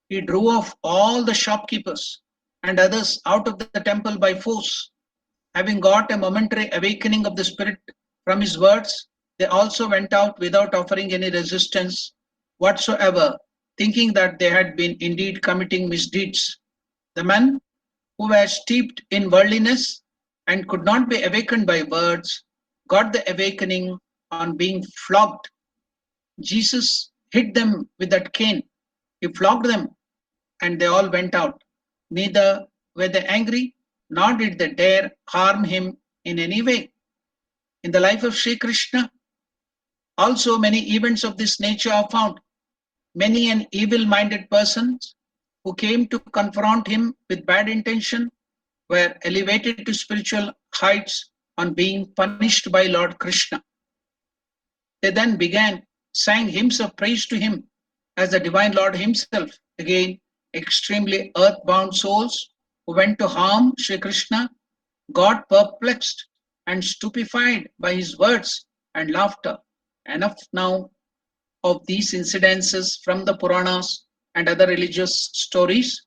he drove off all the shopkeepers and others out of the temple by force. Having got a momentary awakening of the Spirit from his words, they also went out without offering any resistance whatsoever, thinking that they had been indeed committing misdeeds. The men who were steeped in worldliness and could not be awakened by words got the awakening on being flogged. Jesus hit them with that cane. He flogged them, and they all went out. Neither were they angry, nor did they dare harm him in any way. In the life of Sri Krishna, also many events of this nature are found. Many an evil-minded persons who came to confront him with bad intention were elevated to spiritual heights on being punished by Lord Krishna. They then sang hymns of praise to him as the divine Lord himself. Again, extremely earthbound souls who went to harm Sri Krishna got perplexed and stupefied by his words and laughter. Enough now of these incidences from the Puranas and other religious stories.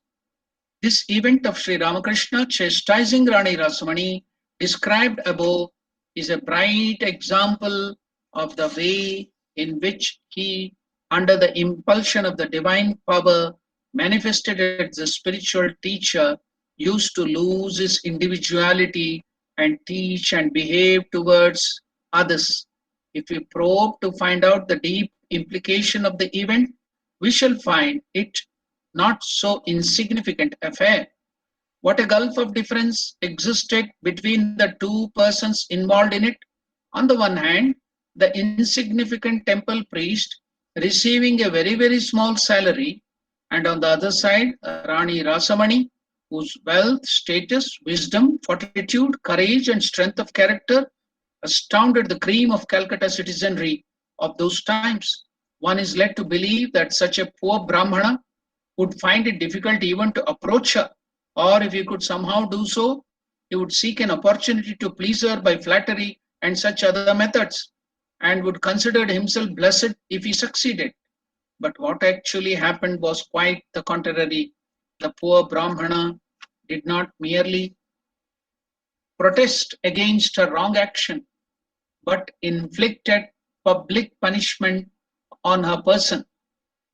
This event of Sri Ramakrishna chastising Rani Rasamani described above is a bright example of the way in which he, under the impulsion of the divine power manifested as the spiritual teacher, used to lose his individuality and teach and behave towards others. If we probe to find out the deep implication of the event, we shall find it not so insignificant affair. What a gulf of difference existed between the two persons involved in it. On the one hand, the insignificant temple priest receiving a very, very small salary, and on the other side, Rani Rasamani, whose wealth, status, wisdom, fortitude, courage, and strength of character astounded the cream of Calcutta citizenry of those times. One is led to believe that such a poor Brahmana would find it difficult even to approach her, or if he could somehow do so, he would seek an opportunity to please her by flattery and such other methods, and would consider himself blessed if he succeeded. But what actually happened was quite the contrary. The poor Brahmana did not merely protest against her wrong action, but inflicted public punishment on her person.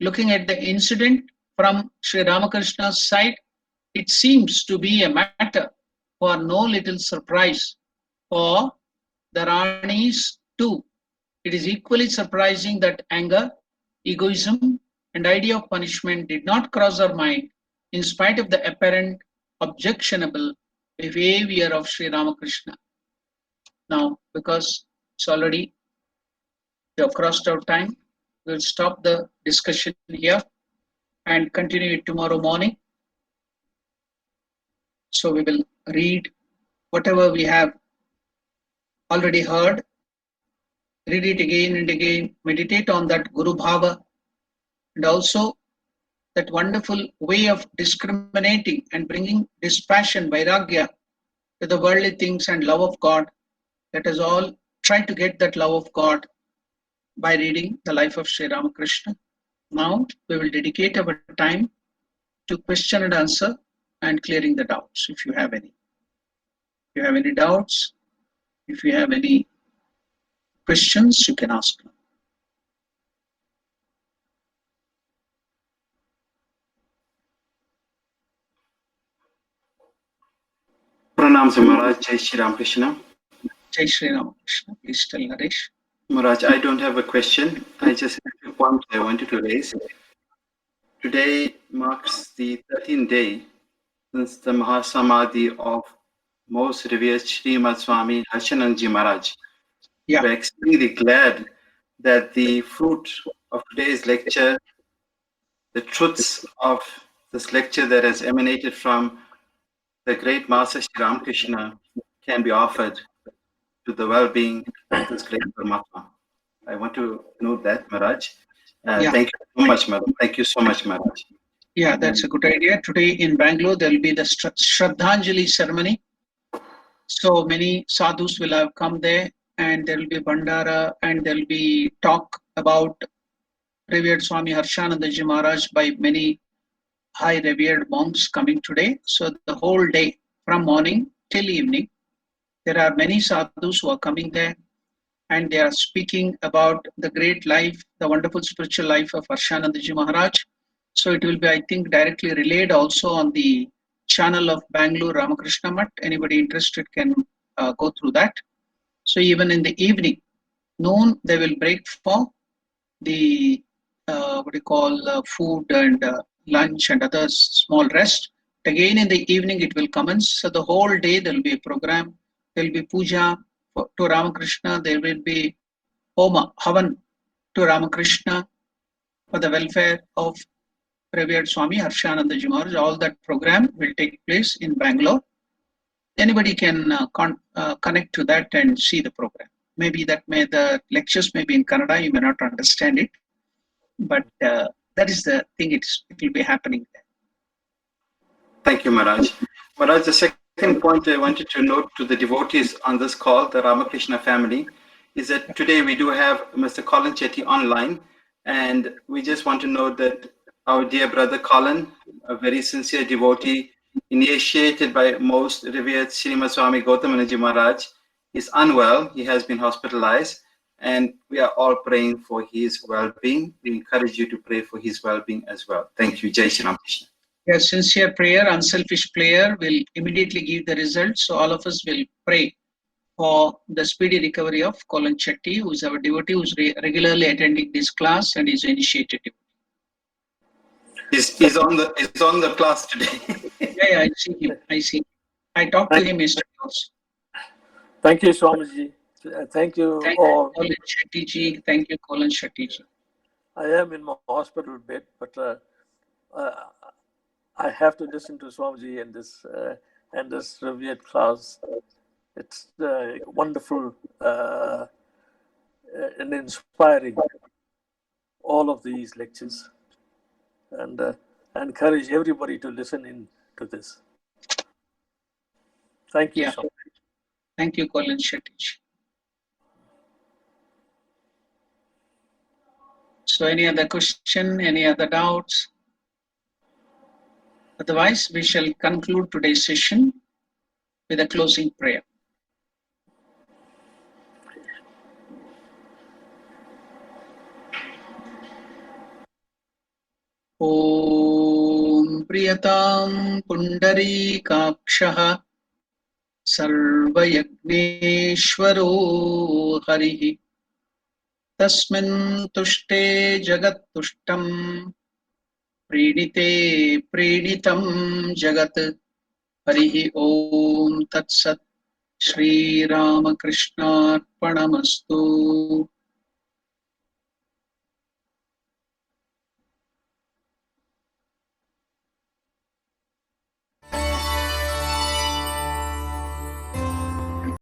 Looking at the incident from Sri Ramakrishna's side, it seems to be a matter for no little surprise for the Ranis too. It is equally surprising that anger, egoism, and idea of punishment did not cross her mind in spite of the apparent objectionable behavior of Sri Ramakrishna. Now, because it's already we have crossed our time, we'll stop the discussion here and continue it tomorrow morning. So we will read whatever we have already heard, read it again and again, meditate on that Guru Bhava, and also that wonderful way of discriminating and bringing dispassion, vairagya to the worldly things and love of God. Let us all try to get that love of God by reading the life of Sri Ramakrishna. Now we will dedicate our time to question and answer and clearing the doubts if you have any. If you have any doubts, if you have any questions, you can ask now. Pranam Maharaj, Jai Shri Ram Krishna. Jai Shri Ramakrishna. Please tell Naresh. Maharaj, I don't have a question. I just have a point I wanted to raise. Today marks the 13th day since the Mahasamadhi of most revered Srimad Swami Harshananji Maharaj. Yeah. We're extremely glad that the fruit of today's lecture, the truths of this lecture that has emanated from the great Master Sri Ramakrishna can be offered. to the well-being of this great Paramatma. I want to note that, Maharaj. Yeah. Thank you so much, Maharaj. Thank you so much, Maharaj. Yeah, that's a good idea. Today in Bangalore, there will be the Shraddhanjali ceremony. So many sadhus will have come there, and there will be Bandara, and there will be talk about revered Swami Harshanandaji Maharaj by many high revered monks coming today. So the whole day, from morning till evening, there are many sadhus who are coming there, and they are speaking about the great life, the wonderful spiritual life of Harshanandaji Maharaj. So it will be, I think, directly relayed also on the channel of Bangalore Ramakrishna Mutt. Anybody interested can go through that. So even in the evening, noon, they will break for the what do you call food and lunch and other small rest. Again in the evening it will commence. So the whole day there will be a program. There will be puja to Ramakrishna. There will be homa, havan to Ramakrishna for the welfare of revered Swami Harshanandaji Maharaj. All that program will take place in Bangalore. Anybody can connect to that and see the program. Maybe the lectures may be in Kannada. You may not understand it, but that is the thing. It will be happening there. Thank you, Maharaj. Maharaj, the second point I wanted to note to the devotees on this call, the Ramakrishna family, is that today we do have Mr. Colin Chetty online, and we just want to note that our dear brother Colin, a very sincere devotee, initiated by most revered Srimad Swami Gautamanaji Maharaj, is unwell. He has been hospitalized, and we are all praying for his well-being. We encourage you to pray for his well-being as well. Thank you. Jai Shri Ramakrishna. Yes, sincere prayer, unselfish prayer will immediately give the results. So all of us will pray for the speedy recovery of Colin Chetty, who is our devotee, who is regularly attending this class and is initiated. He's on the class today. Yeah, I see him. I talked to him yesterday also. Thank you, Swamiji. Thank you all. Colin Shetty ji. Thank you, Colin Shetty ji. I am in my hospital bed, but I have to listen to Swamiji and this revered class. It's wonderful and inspiring, all of these lectures, and I encourage everybody to listen in to this. Thank you, Swamiji. Thank you, Colin Shetty ji. So any other question, any other doubts? Otherwise, we shall conclude today's session with a closing prayer. Om Priyatam Pundarikakshah Sarvayagneshwaro Harihi Tasmin Tushte Jagat Tushtam Prenite Prenitam Jagat Harihi Om Tat Sat Shri Ramakrishna Arpanamastu